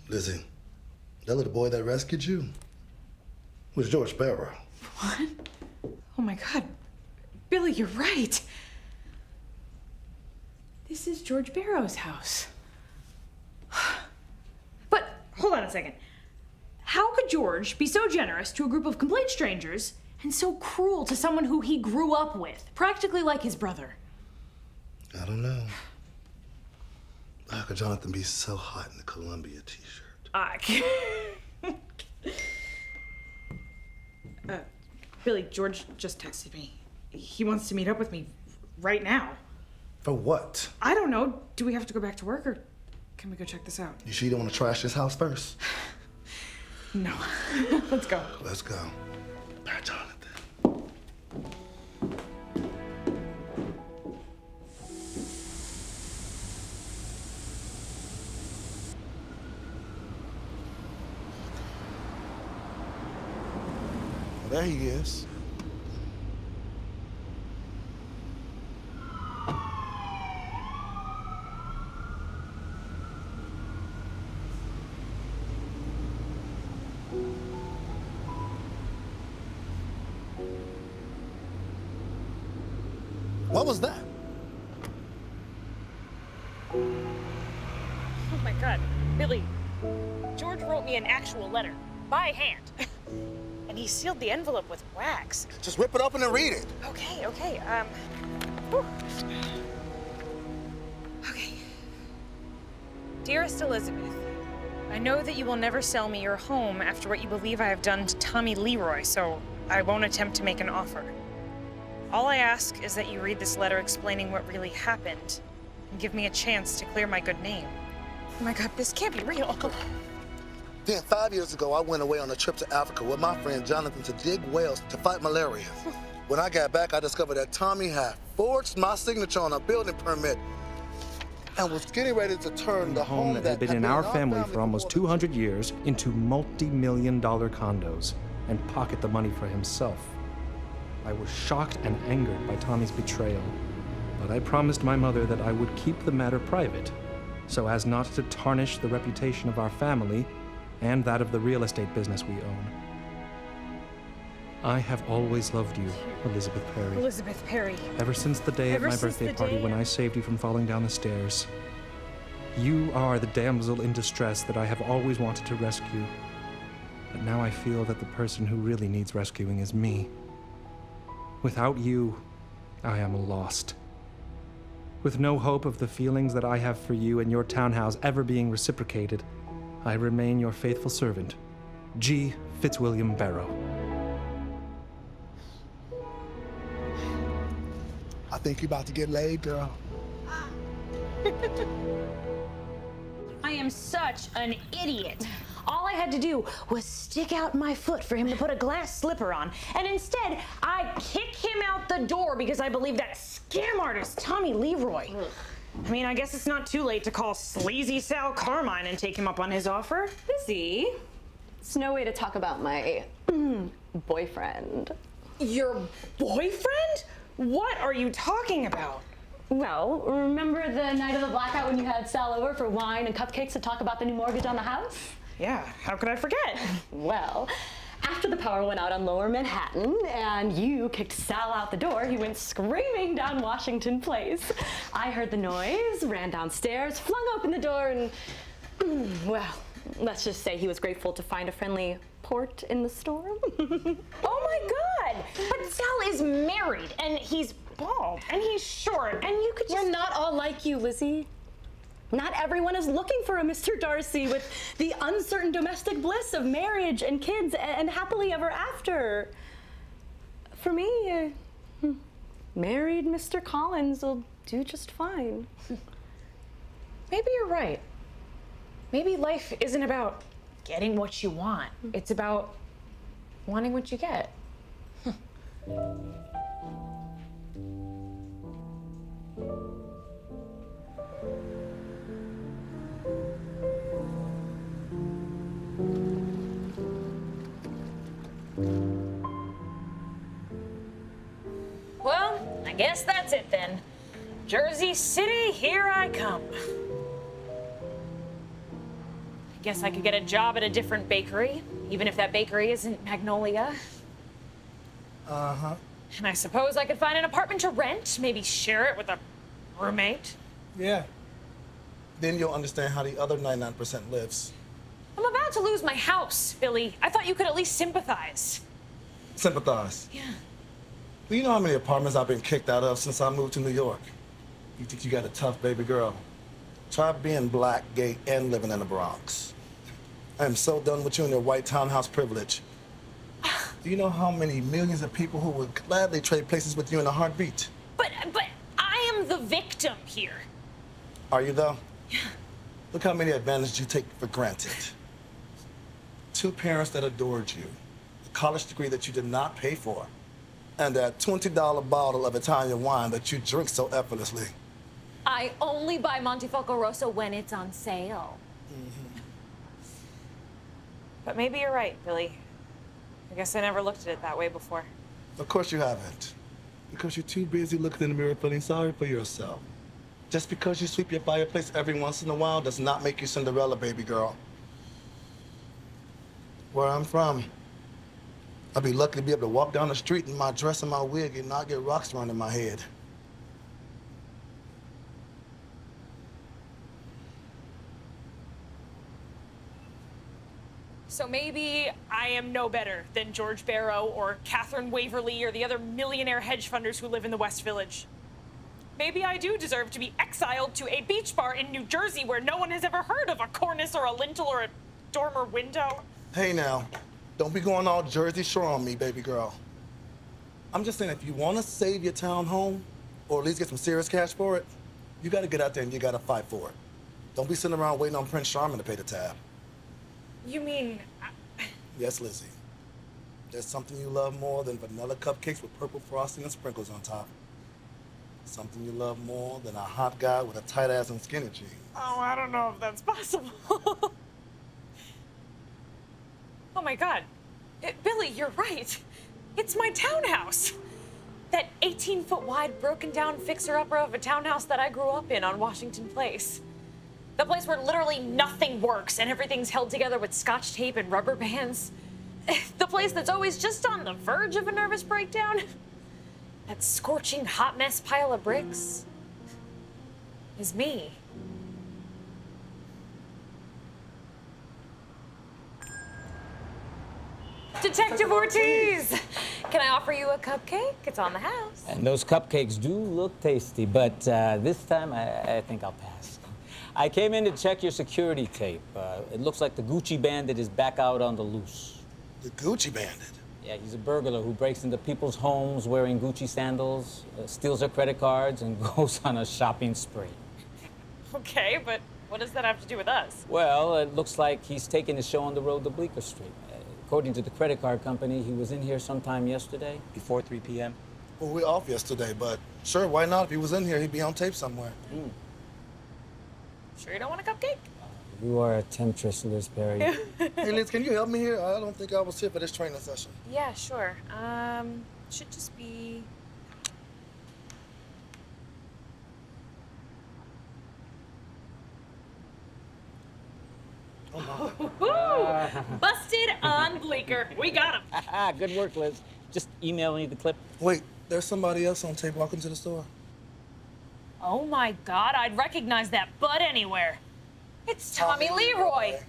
Lizzie, that little boy that rescued you was George Barrow. What? Oh my God. Billy, you're right. This is George Barrow's house. But hold on a second. How could George be so generous to a group of complete strangers and so cruel to someone who he grew up with, practically like his brother? I don't know. How could Jonathan be so hot in the Columbia t-shirt? Billy, George just texted me. He wants to meet up with me right now. For what? I don't know. Do we have to go back to work or can we go check this out? You sure you don't want to trash this house first? No. Let's go. Let's go. There he is. What was that? Oh my God, Billy. George wrote me an actual letter by hand. And he sealed the envelope with wax. Just rip it open and read it. Okay. Okay. Dearest Elizabeth, I know that you will never sell me your home after what you believe I have done to Tommy Leroy, so I won't attempt to make an offer. All I ask is that you read this letter explaining what really happened and give me a chance to clear my good name. Oh my God, this can't be real. Then 5 years ago, I went away on a trip to Africa with my friend Jonathan to dig wells to fight malaria. When I got back, I discovered that Tommy had forged my signature on a building permit and was getting ready to turn the home that had been in our family for almost 200 years into multi-million-dollar condos and pocket the money for himself. I was shocked and angered by Tommy's betrayal, but I promised my mother that I would keep the matter private so as not to tarnish the reputation of our family and that of the real estate business we own. I have always loved you, Elizabeth Perry. Elizabeth Perry. Ever since the day at my birthday party when I saved you from falling down the stairs. You are the damsel in distress that I have always wanted to rescue. But now I feel that the person who really needs rescuing is me. Without you, I am lost. With no hope of the feelings that I have for you and your townhouse ever being reciprocated, I remain your faithful servant, G. Fitzwilliam Barrow. I think you're about to get laid, girl. I am such an idiot. All I had to do was stick out my foot for him to put a glass slipper on. And instead, I kick him out the door because I believe that scam artist, Tommy Leroy. I mean, I guess it's not too late to call sleazy Sal Carmine and take him up on his offer. Busy. It's no way to talk about my boyfriend. Your boyfriend? What are you talking about? Well, remember the night of the blackout when you had Sal over for wine and cupcakes to talk about the new mortgage on the house? Yeah, how could I forget? Well, after the power went out on Lower Manhattan and you kicked Sal out the door, he went screaming down Washington Place. I heard the noise, ran downstairs, flung open the door, and well, let's just say he was grateful to find a friendly port in the storm. Oh my God! But Sal is married, and he's bald, and he's short, and you could just— We're not all like you, Lizzie. Not everyone is looking for a Mr. Darcy with the uncertain domestic bliss of marriage and kids and happily ever after. For me, married Mr. Collins will do just fine. Maybe you're right. Maybe life isn't about getting what you want. It's about wanting what you get. Well, I guess that's it then. Jersey City, here I come. I guess I could get a job at a different bakery, even if that bakery isn't Magnolia. Uh-huh. And I suppose I could find an apartment to rent, maybe share it with a roommate. Yeah. Then you'll understand how the other 99% lives. I'm about to lose my house, Billy. I thought you could at least sympathize. Sympathize? Yeah. Do you know how many apartments I've been kicked out of since I moved to New York? You think you got a tough baby girl? Try being black, gay, and living in the Bronx. I am so done with you and your white townhouse privilege. Do you know how many millions of people who would gladly trade places with you in a heartbeat? But I am the victim here. Are you, though? Yeah. Look how many advantages you take for granted. 2 parents that adored you, a college degree that you did not pay for, and that $20 bottle of Italian wine that you drink so effortlessly. I only buy Montefeltro Rosso when it's on sale. But maybe you're right, Billy. I guess I never looked at it that way before. Of course you haven't. Because you're too busy looking in the mirror feeling sorry for yourself. Just because you sweep your fireplace every once in a while does not make you Cinderella, baby girl. Where I'm from, I'd be lucky to be able to walk down the street in my dress and my wig and not get rocks thrown in my head. So maybe I am no better than George Barrow or Catherine Waverly or the other millionaire hedge funders who live in the West Village. Maybe I do deserve to be exiled to a beach bar in New Jersey where no one has ever heard of a cornice or a lintel or a dormer window. Hey now, don't be going all Jersey Shore on me, baby girl. I'm just saying, if you want to save your town home, or at least get some serious cash for it, you got to get out there and you got to fight for it. Don't be sitting around waiting on Prince Charming to pay the tab. You mean... Yes, Lizzie. There's something you love more than vanilla cupcakes with purple frosting and sprinkles on top. Something you love more than a hot guy with a tight ass and skinny jeans. Oh, I don't know if that's possible. Oh my God. Billy, you're right. It's my townhouse. That 18-foot wide, broken down fixer-upper of a townhouse that I grew up in on Washington Place. The place where literally nothing works and everything's held together with scotch tape and rubber bands. The place that's always just on the verge of a nervous breakdown. That scorching hot mess pile of bricks is me. Detective Ortiz! Can I offer you a cupcake? It's on the house. And those cupcakes do look tasty, but this time I think I'll pass. I came in to check your security tape. It looks like the Gucci Bandit is back out on the loose. The Gucci Bandit? Yeah, he's a burglar who breaks into people's homes wearing Gucci sandals, steals their credit cards, and goes on a shopping spree. Okay, but what does that have to do with us? Well, it looks like he's taking his show on the road to Bleecker Street. According to the credit card company, he was in here sometime yesterday, before 3 p.m. Well, we're off yesterday, but sure, why not? If he was in here, he'd be on tape somewhere. Sure you don't want a cupcake? You are a temptress, Liz Perry. Hey, Liz, can you help me here? I don't think I was here for this training session. Yeah, sure. Should just be... Busted on Bleecker. We got him. Good work, Liz. Just email me the clip. Wait, there's somebody else on tape walking to the store. Oh my God, I'd recognize that butt anywhere. It's Tommy Leroy.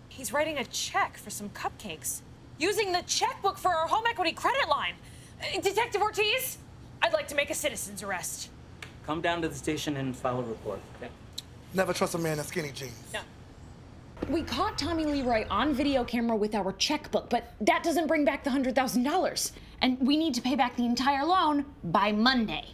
He's writing a check for some cupcakes, using the checkbook for our home equity credit line. Detective Ortiz, I'd like to make a citizen's arrest. Come down to the station and file a report, okay? Never trust a man in skinny jeans. No. We caught Tommy Leroy on video camera with our checkbook, but that doesn't bring back the $100,000. And we need to pay back the entire loan by Monday.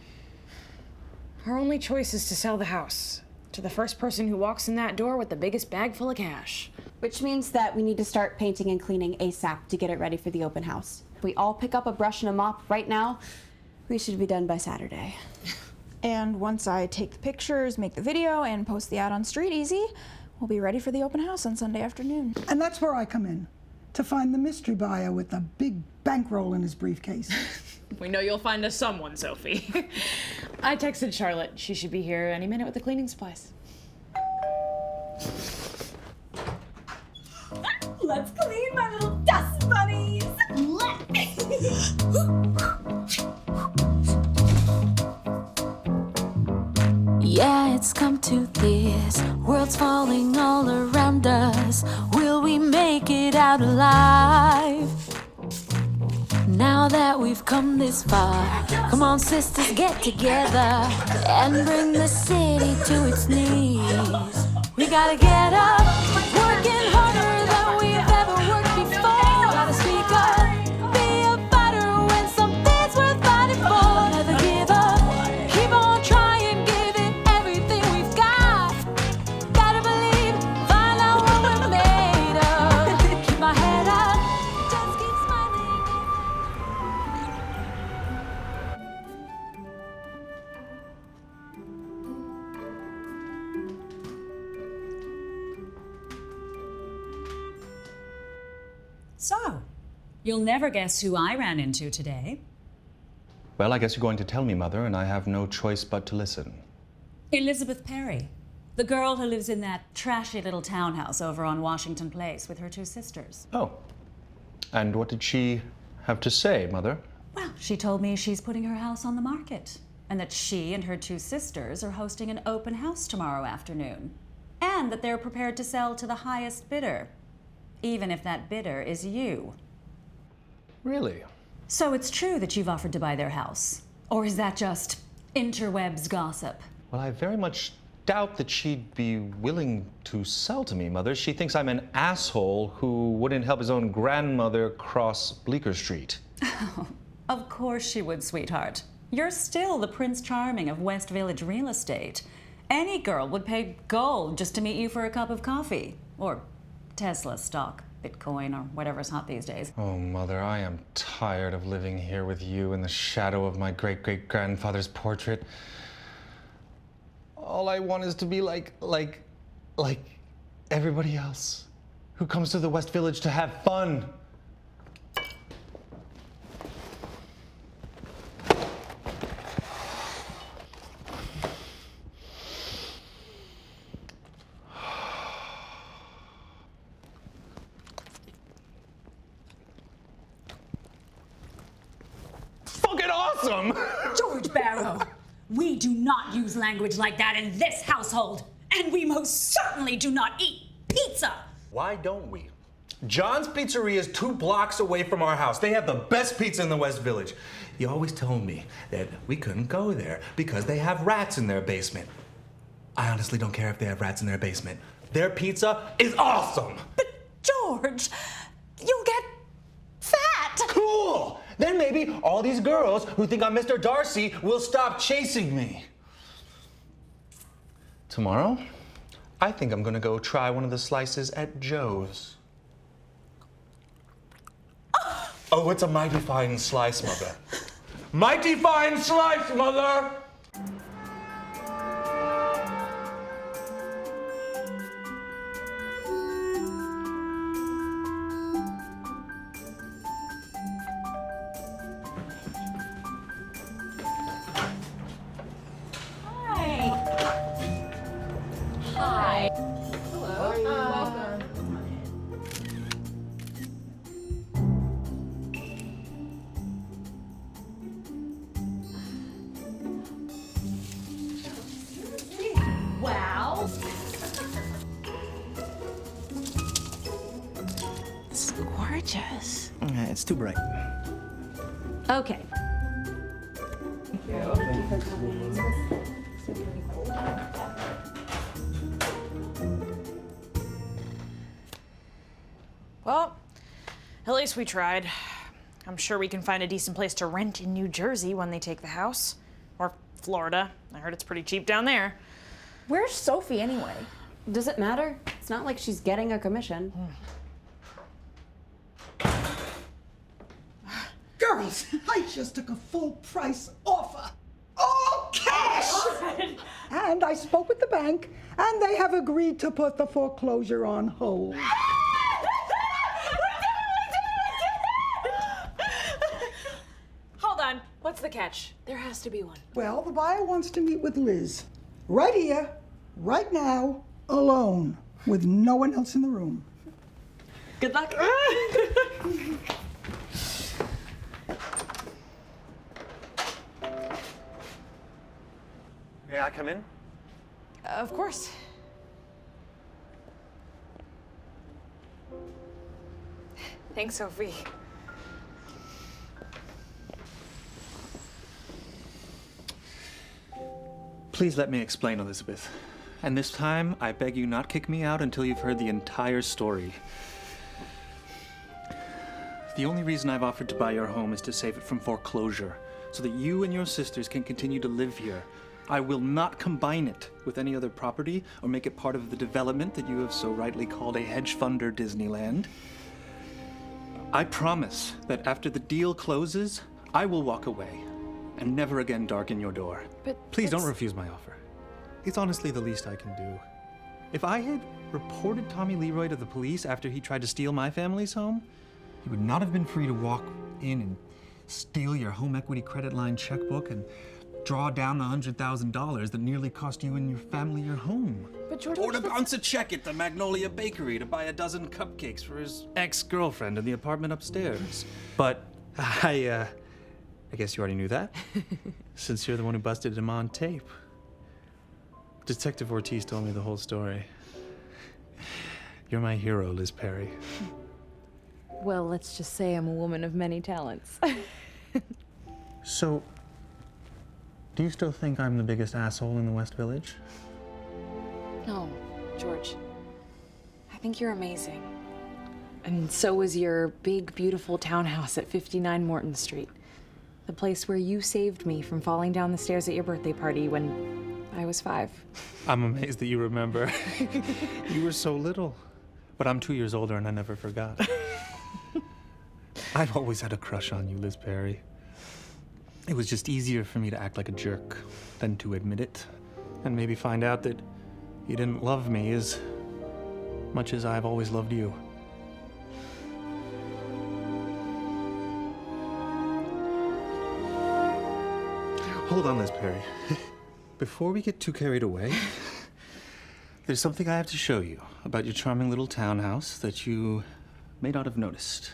Our only choice is to sell the house to the first person who walks in that door with the biggest bag full of cash. Which means that we need to start painting and cleaning ASAP to get it ready for the open house. If we all pick up a brush and a mop right now, we should be done by Saturday. And once I take the pictures, make the video, and post the ad on Street Easy, we'll be ready for the open house on Sunday afternoon. And that's where I come in, to find the mystery buyer with a big bankroll in his briefcase. We know you'll find us someone, Sophie. I texted Charlotte. She should be here any minute with the cleaning supplies. Let's clean, my little dust bunnies! Yeah, it's come to this. World's falling all around us. Will we make it out alive? Now that we've come this far, come on sisters, get together and bring the city to its knees. We gotta get up, working harder than we've ever worked before. Gotta speak up, be So, you'll never guess who I ran into today. Well, I guess you're going to tell me, Mother, and I have no choice but to listen. Elizabeth Perry, the girl who lives in that trashy little townhouse over on Washington Place with her 2 sisters. Oh. And what did she have to say, Mother? Well, she told me she's putting her house on the market, and that she and her 2 sisters are hosting an open house tomorrow afternoon, and that they're prepared to sell to the highest bidder, even if that bidder is you. Really? So it's true that you've offered to buy their house? Or is that just interwebs gossip? Well, I very much doubt that she'd be willing to sell to me, Mother. She thinks I'm an asshole who wouldn't help his own grandmother cross Bleecker Street. Of course she would, sweetheart. You're still the Prince Charming of West Village real estate. Any girl would pay gold just to meet you for a cup of coffee. Or Tesla stock, Bitcoin, or whatever's hot these days. Oh, Mother, I am tired of living here with you in the shadow of my great-great-grandfather's portrait. All I want is to be like everybody else who comes to the West Village to have fun. Fucking awesome! George Barrow, we do not use language like that in this household. And we most certainly do not eat pizza. Why don't we? John's Pizzeria is 2 blocks away from our house. They have the best pizza in the West Village. You always told me that we couldn't go there because they have rats in their basement. I honestly don't care if they have rats in their basement. Their pizza is awesome. But George, you'll get fat. Cool. Then maybe all these girls who think I'm Mr. Darcy will stop chasing me. Tomorrow, I think I'm gonna go try one of the slices at Joe's. Oh, it's a mighty fine slice, Mother. Mighty fine slice, Mother! Hi. Hello. Welcome. Wow. It's gorgeous. It's too bright. Okay. Well, at least we tried. I'm sure we can find a decent place to rent in New Jersey when they take the house. Or Florida. I heard it's pretty cheap down there. Where's Sophie anyway? Does it matter? It's not like she's getting a commission. Girls, I just took a full price offer. All cash! And I spoke with the bank, and they have agreed to put the foreclosure on hold. Hold on. What's the catch? There has to be one. Well, the buyer wants to meet with Liz. Right here, right now, alone, with no one else in the room. Good luck. May I come in? Of course. Thanks, Sophie. Please let me explain, Elizabeth. And this time, I beg you not kick me out until you've heard the entire story. The only reason I've offered to buy your home is to save it from foreclosure, so that you and your sisters can continue to live here. I will not combine it with any other property or make it part of the development that you have so rightly called a hedge fund or Disneyland. I promise that after the deal closes, I will walk away and never again darken your door. But please don't refuse my offer. It's honestly the least I can do. If I had reported Tommy Leroy to the police after he tried to steal my family's home, you would not have been free to walk in and steal your home equity credit line checkbook and draw down the $100,000 that nearly cost you and your family your home. But George, Or to bounce a check at the Magnolia Bakery to buy a dozen cupcakes for his ex-girlfriend in the apartment upstairs. But I guess you already knew that, since you're the one who busted him on tape. Detective Ortiz told me the whole story. You're my hero, Liz Perry. Well, let's just say I'm a woman of many talents. So, do you still think I'm the biggest asshole in the West Village? No, George. I think you're amazing. And so is your big, beautiful townhouse at 59 Morton Street. The place where you saved me from falling down the stairs at your birthday party when I was 5. I'm amazed that you remember. You were so little. But I'm 2 years older and I never forgot. I've always had a crush on you, Liz Perry. It was just easier for me to act like a jerk than to admit it. And maybe find out that you didn't love me as much as I've always loved you. Hold on, Liz Perry. Before we get too carried away, there's something I have to show you about your charming little townhouse that you may not have noticed.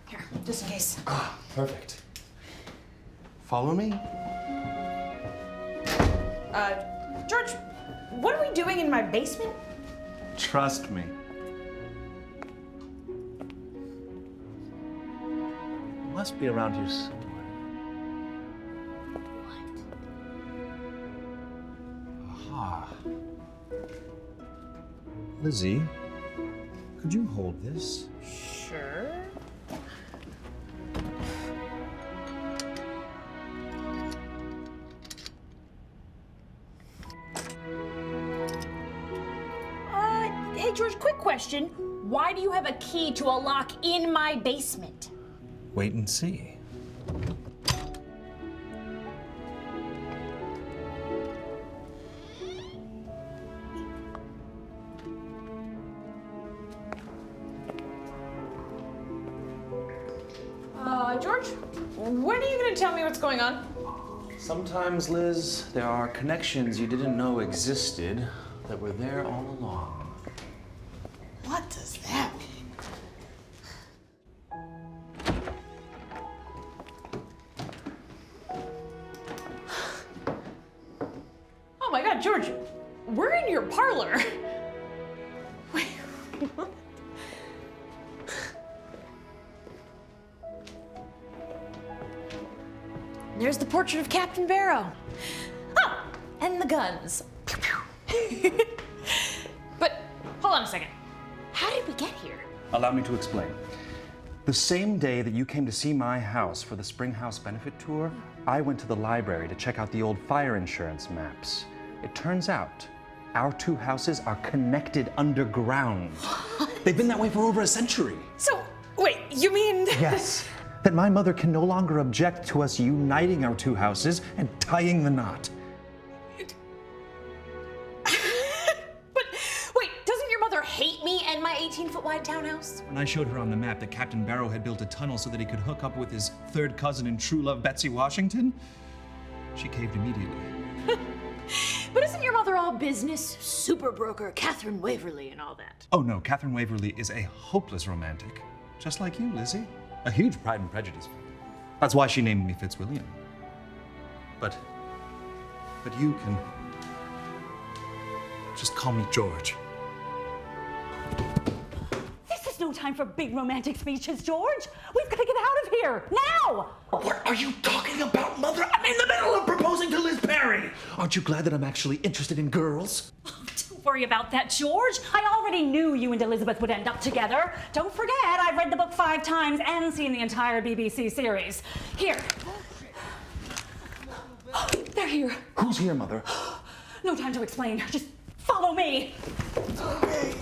Here, just in case. Ah, perfect. Follow me. George, what are we doing in my basement? Trust me. It must be around here somewhere. Aha. Lizzie, could you hold this? Sure. Hey, George, quick question. Why do you have a key to a lock in my basement? Wait and see. George, when are you gonna tell me what's going on? Sometimes, Liz, there are connections you didn't know existed that were there all along. What does that mean? Oh my God, George, we're in your parlor. Wait, what? There's the portrait of Captain Barrow. Oh, and the guns. But hold on a second. How did we get here? Allow me to explain. The same day that you came to see my house for the Spring House benefit tour, I went to the library to check out the old fire insurance maps. It turns out our two houses are connected underground. What? They've been that way for over a century. So, wait, you mean... Yes. That my mother can no longer object to us uniting our two houses and tying the knot. But wait, doesn't your mother hate me and my 18-foot wide townhouse? When I showed her on the map that Captain Barrow had built a tunnel so that he could hook up with his third cousin and true love, Betsy Washington, she caved immediately. But isn't your mother all business, super broker, Catherine Waverly and all that? Oh no, Catherine Waverly is a hopeless romantic. Just like you, Lizzie. A huge Pride and Prejudice fan. That's why she named me Fitzwilliam. But you can just call me George. This is no time for big romantic speeches, George. We've got to get out of here, now! What are you talking about, Mother? I'm in the middle of proposing to Liz Perry! Aren't you glad that I'm actually interested in girls? Don't worry about that, George. I already knew you and Elizabeth would end up together. Don't forget, I've read the book 5 times and seen the entire BBC series. Here. They're here. Who's here, Mother? No time to explain. Just follow me. Okay.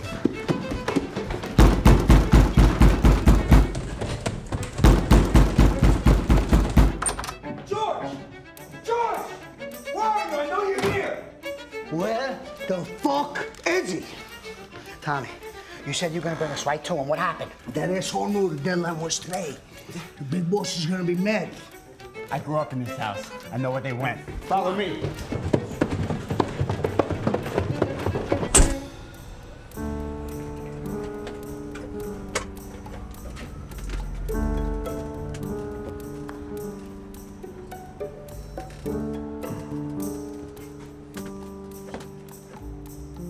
George! George! The fuck is he? Tommy, you said you were gonna bring us right to him. What happened? That asshole knew the deadline was today. The big boss is gonna be mad. I grew up in this house. I know where they went. Follow me.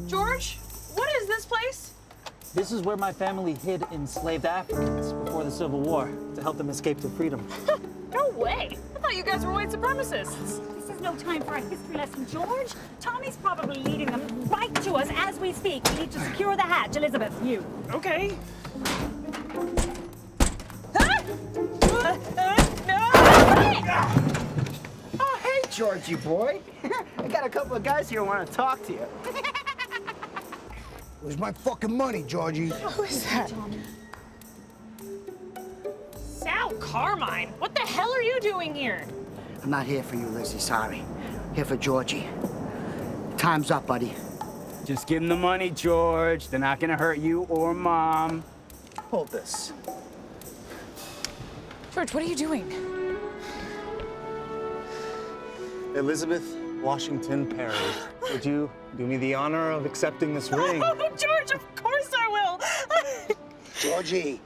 George, what is this place? This is where my family hid enslaved Africans before the Civil War to help them escape to freedom. No way. I thought you guys were white supremacists. This is no time for a history lesson, George. Tommy's probably leading them right to us as we speak. We need to secure the hatch. Elizabeth, you. Okay. Oh, hey, Georgie boy. I got a couple of guys here who want to talk to you. Where's my fucking money, Georgie? Who is that? Sal Carmine, what the hell are you doing here? I'm not here for you, Lizzie. Sorry. Here for Georgie. Time's up, buddy. Just give them the money, George. They're not gonna hurt you or Mom. Hold this. George, what are you doing? Elizabeth Washington Perry, would you do me the honor of accepting this ring? Oh, George, of course I will. Georgie,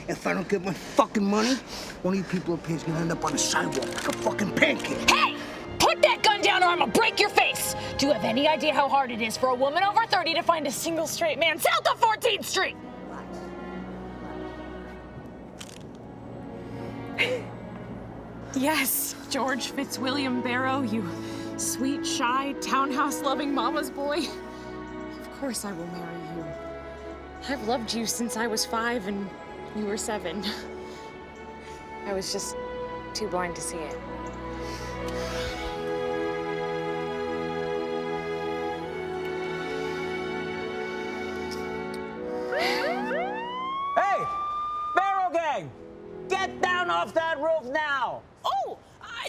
if I don't get my fucking money, one of you people up here is gonna end up on the sidewalk like a fucking pancake. Hey! Put that gun down or I'm gonna break your face! Do you have any idea how hard it is for a woman over 30 to find a single straight man south of 14th Street? Yes, George Fitzwilliam Barrow, you sweet, shy, townhouse-loving mama's boy. Of course I will marry you. I've loved you since I was 5 and you were 7. I was just too blind to see it. Hey! Barrow gang! Get down off that roof now! Oh!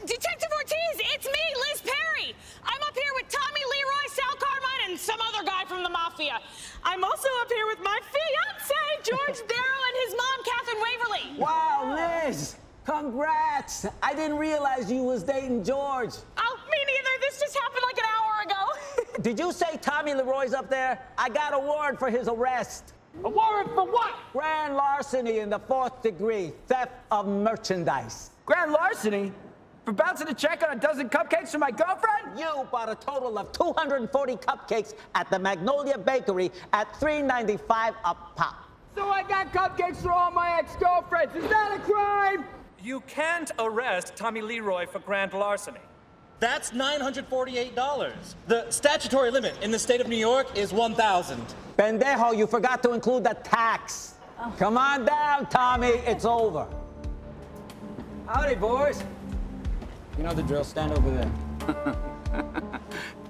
Detective Ortiz, it's me, Liz Perry! I'm up here with Tommy Leroy, Sal Carmine, and some other guy from the Mafia. I'm also up here with my fiancé, George Barrow, and his mom, Catherine Waverly. Wow, Liz! Congrats! I didn't realize you was dating George. Oh, me neither. This just happened like an hour ago. Did you say Tommy Leroy's up there? I got a warrant for his arrest. A warrant for what? Grand larceny in the 4th degree, theft of merchandise. Grand larceny? For bouncing a check on a dozen cupcakes for my girlfriend? You bought a total of 240 cupcakes at the Magnolia Bakery at $3.95 a pop. So I got cupcakes for all my ex-girlfriends. Is that a crime? You can't arrest Tommy Leroy for grand larceny. That's $948. The statutory limit in the state of New York is $1,000. Pendejo, you forgot to include the tax. Come on down, Tommy. It's over. Howdy, boys. You know the drill. Stand over there.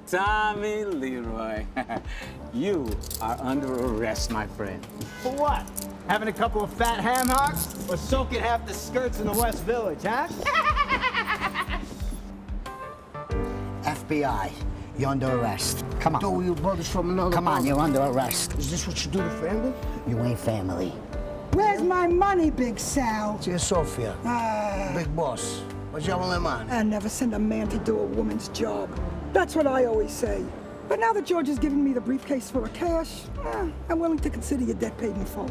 Tommy Leroy, you are under arrest, my friend. For what? Having a couple of fat ham hocks or soaking half the skirts in the West Village, huh? FBI, you're under arrest. Come on. Oh, your brother's from another Come on, mother. you're under arrest. Is this what you do to family? You ain't family. Where's my money, Big Sal? Dear Sophia, big boss, what's your man? I never send a man to do a woman's job. That's what I always say. But now that George is giving me the briefcase full of cash, I'm willing to consider your debt paid in full.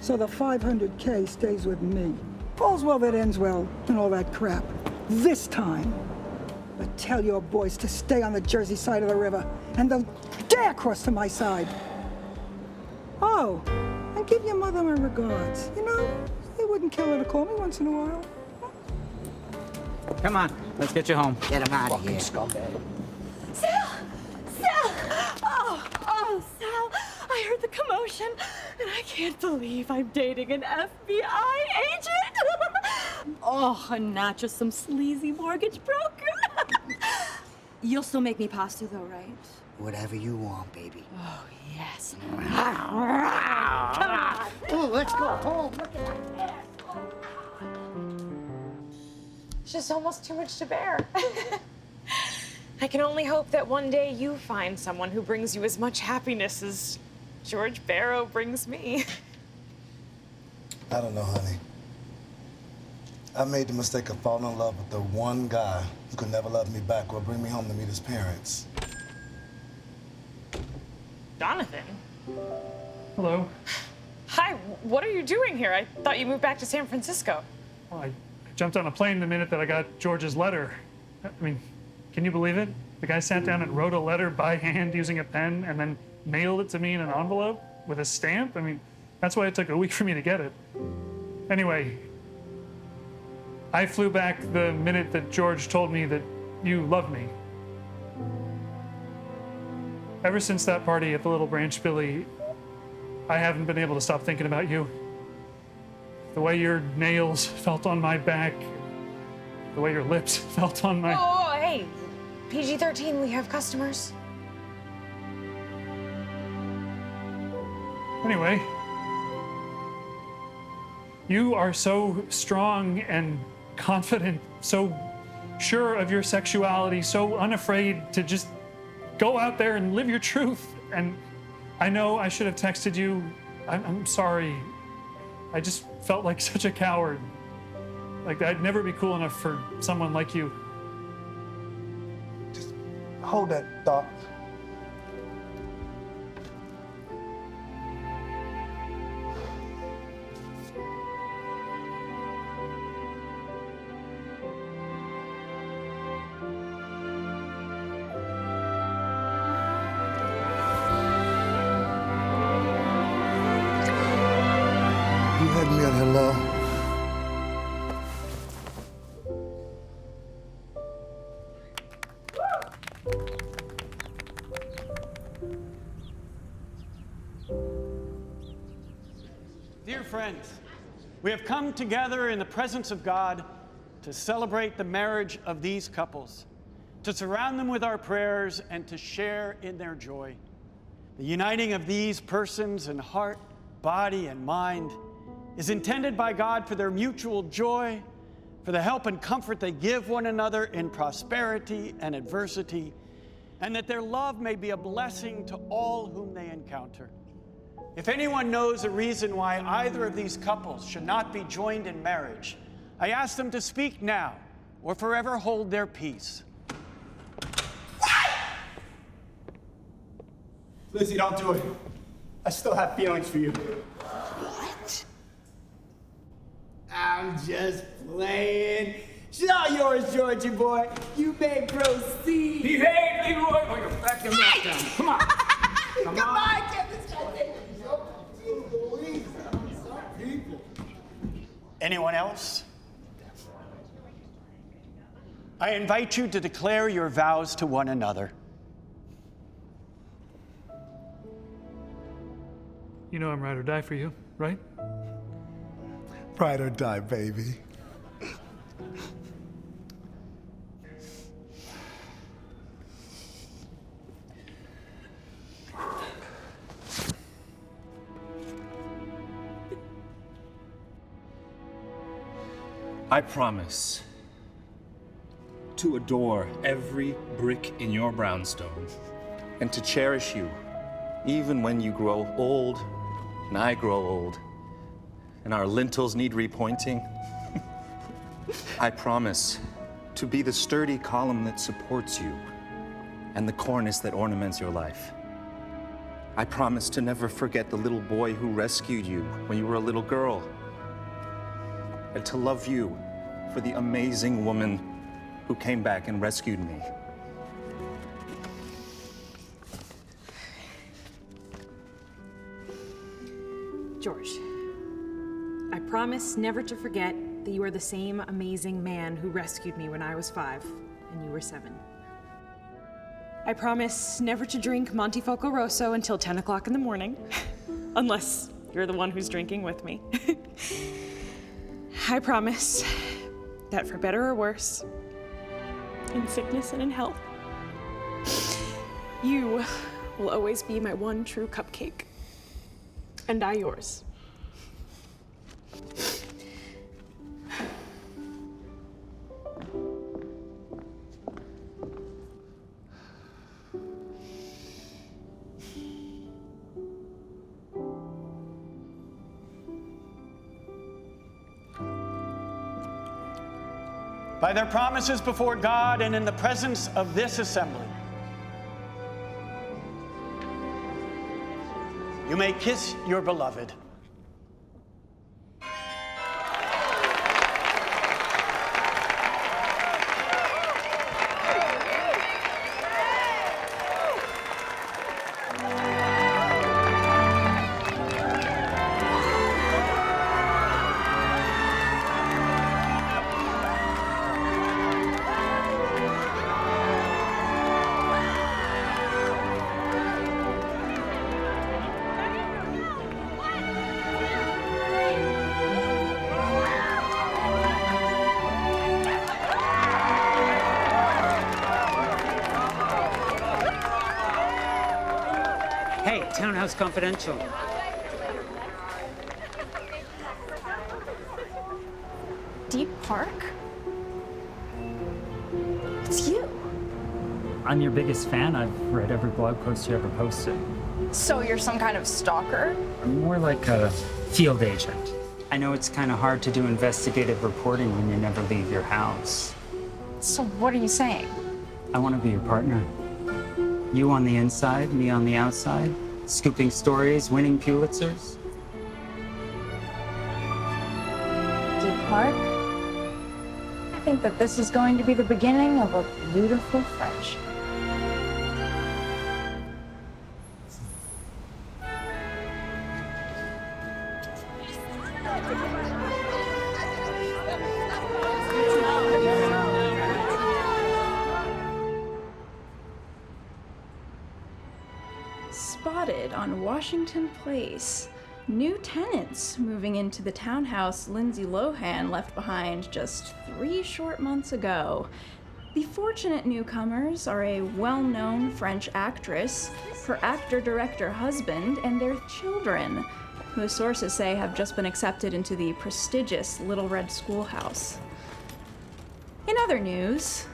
So the $500K stays with me. All's well that ends well, and all that crap. This time, but tell your boys to stay on the Jersey side of the river, and they'll dare cross to my side. Oh, and give your mother my regards. You know, it wouldn't kill her to call me once in a while. Come on, let's get you home. Get him out of here. Scumbag. Sal! Sal! Oh, Sal, I heard the commotion, and I can't believe I'm dating an FBI agent. Oh, and not just some sleazy mortgage broker. You'll still make me pasta, though, right? Whatever you want, baby. Oh, yes. Come on. Oh, let's go home. Look at that. It's just almost too much to bear. I can only hope that one day you find someone who brings you as much happiness as George Barrow brings me. I don't know, honey. I made the mistake of falling in love with the one guy who could never love me back or bring me home to meet his parents. Jonathan? Hello. Hi, what are you doing here? I thought you moved back to San Francisco. Well, I jumped on a plane the minute that I got George's letter. I mean, can you believe it? The guy sat down and wrote a letter by hand using a pen and then mailed it to me in an envelope with a stamp. I mean, that's why it took a week for me to get it. Anyway, I flew back the minute that George told me that you loved me. Ever since that party at the Little Branch, Billy, I haven't been able to stop thinking about you. The way your nails felt on my back, the way your lips felt on my... Oh, hey, PG-13, we have customers. Anyway, you are so strong and confident, so sure of your sexuality, so unafraid to just go out there and live your truth. And I know I should have texted you. I'm sorry. I just felt like such a coward. Like I'd never be cool enough for someone like you. Just hold that thought. You had me at hello. Dear friends, we have come together in the presence of God to celebrate the marriage of these couples, to surround them with our prayers and to share in their joy. The uniting of these persons in heart, body, and mind is intended by God for their mutual joy, for the help and comfort they give one another in prosperity and adversity, and that their love may be a blessing to all whom they encounter. If anyone knows a reason why either of these couples should not be joined in marriage, I ask them to speak now or forever hold their peace. Lizzie, don't do it. I still have feelings for you. What? I'm just playing. It's all yours, Georgie boy. You may proceed. Behave, Leroy, or you're back in lockdown. Come on. Come on, get this guy there. Anyone else? I invite you to declare your vows to one another. You know I'm ride or die for you, right? Ride or die, baby. I promise to adore every brick in your brownstone and to cherish you even when you grow old and I grow old and our lintels need repointing. I promise to be the sturdy column that supports you and the cornice that ornaments your life. I promise to never forget the little boy who rescued you when you were a little girl, and to love you for the amazing woman who came back and rescued me. George, I promise never to forget that you are the same amazing man who rescued me when I was 5 and you were 7. I promise never to drink Montefoco Rosso until 10 o'clock in the morning, unless you're the one who's drinking with me. I promise that for better or worse, in sickness and in health, you will always be my one true cupcake, and I yours. by their promises before God and in the presence of this assembly, you may kiss your beloved. Hey, Townhouse Confidential. Deep Park? It's you. I'm your biggest fan. I've read every blog post you ever posted. So you're some kind of stalker? I'm more like a field agent. I know it's kind of hard to do investigative reporting when you never leave your house. So what are you saying? I want to be your partner. You on the inside, me on the outside, scooping stories, winning Pulitzers. Deep Park? I think that this is going to be the beginning of a beautiful friendship. Spotted on Washington Place. New tenants moving into the townhouse Lindsay Lohan left behind just 3 short months ago. The fortunate newcomers are a well-known French actress, her actor-director husband, and their children, who sources say have just been accepted into the prestigious Little Red Schoolhouse. In other news,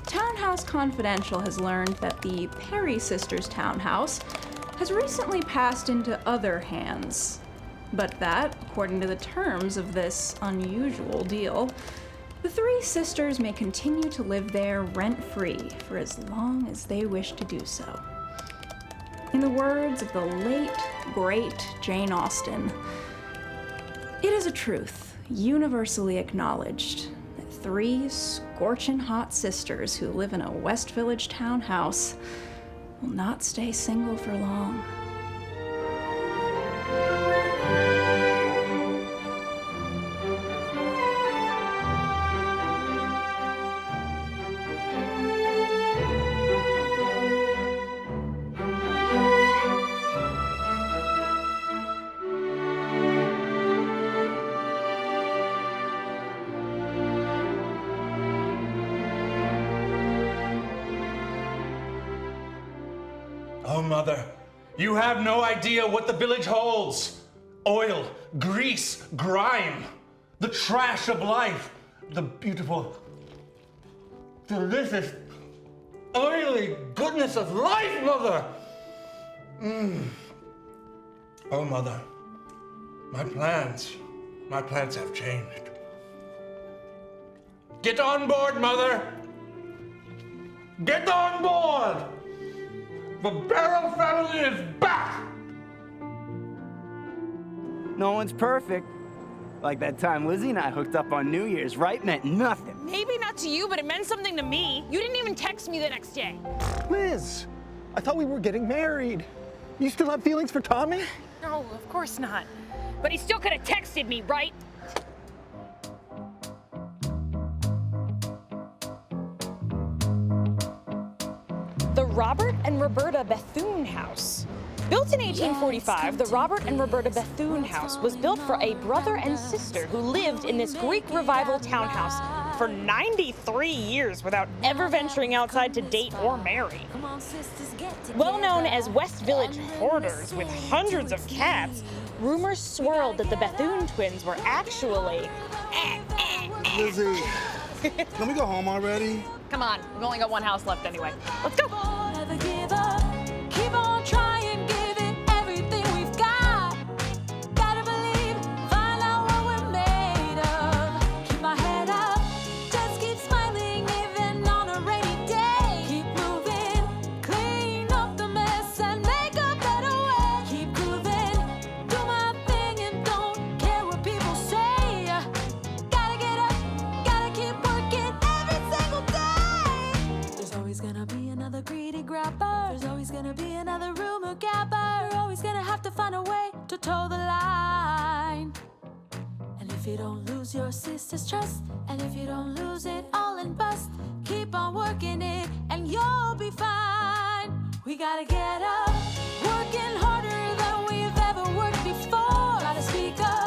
Townhouse Confidential has learned that the Perry sisters' townhouse has recently passed into other hands, but that, according to the terms of this unusual deal, the 3 sisters may continue to live there rent-free for as long as they wish to do so. In the words of the late, great Jane Austen, it is a truth universally acknowledged that 3 scorching hot sisters who live in a West Village townhouse will not stay single for long. Oh, Mother, you have no idea what the village holds. Oil, grease, grime, the trash of life, the beautiful, delicious, oily goodness of life, Mother. Oh, Mother, my plans have changed. Get on board, Mother. Get on board. The Barrow family is back! No one's perfect. Like that time Lizzie and I hooked up on New Year's, right? Meant nothing. Maybe not to you, but it meant something to me. You didn't even text me the next day. Liz, I thought we were getting married. You still have feelings for Tommy? No, of course not. But he still could have texted me, right? The Robert and Roberta Bethune House. Built in 1845, the Robert and Roberta Bethune House was built for a brother and sister who lived in this Greek Revival townhouse for 93 years without ever venturing outside to date or marry. Well known as West Village hoarders with hundreds of cats, rumors swirled that the Bethune twins were actually... Lizzie, can we go home already? Come on, we've only got one house left anyway. Let's go! Never give up. Keep on trying, give it everything we've got. Gotta believe, find out what we're made of. Keep my head up, just be another rumor gabber. You're always gonna have to find a way to toe the line. And if you don't lose your sister's trust, and if you don't lose it all and bust, keep on working it and you'll be fine. We gotta get up, working harder than we've ever worked before. Gotta speak up.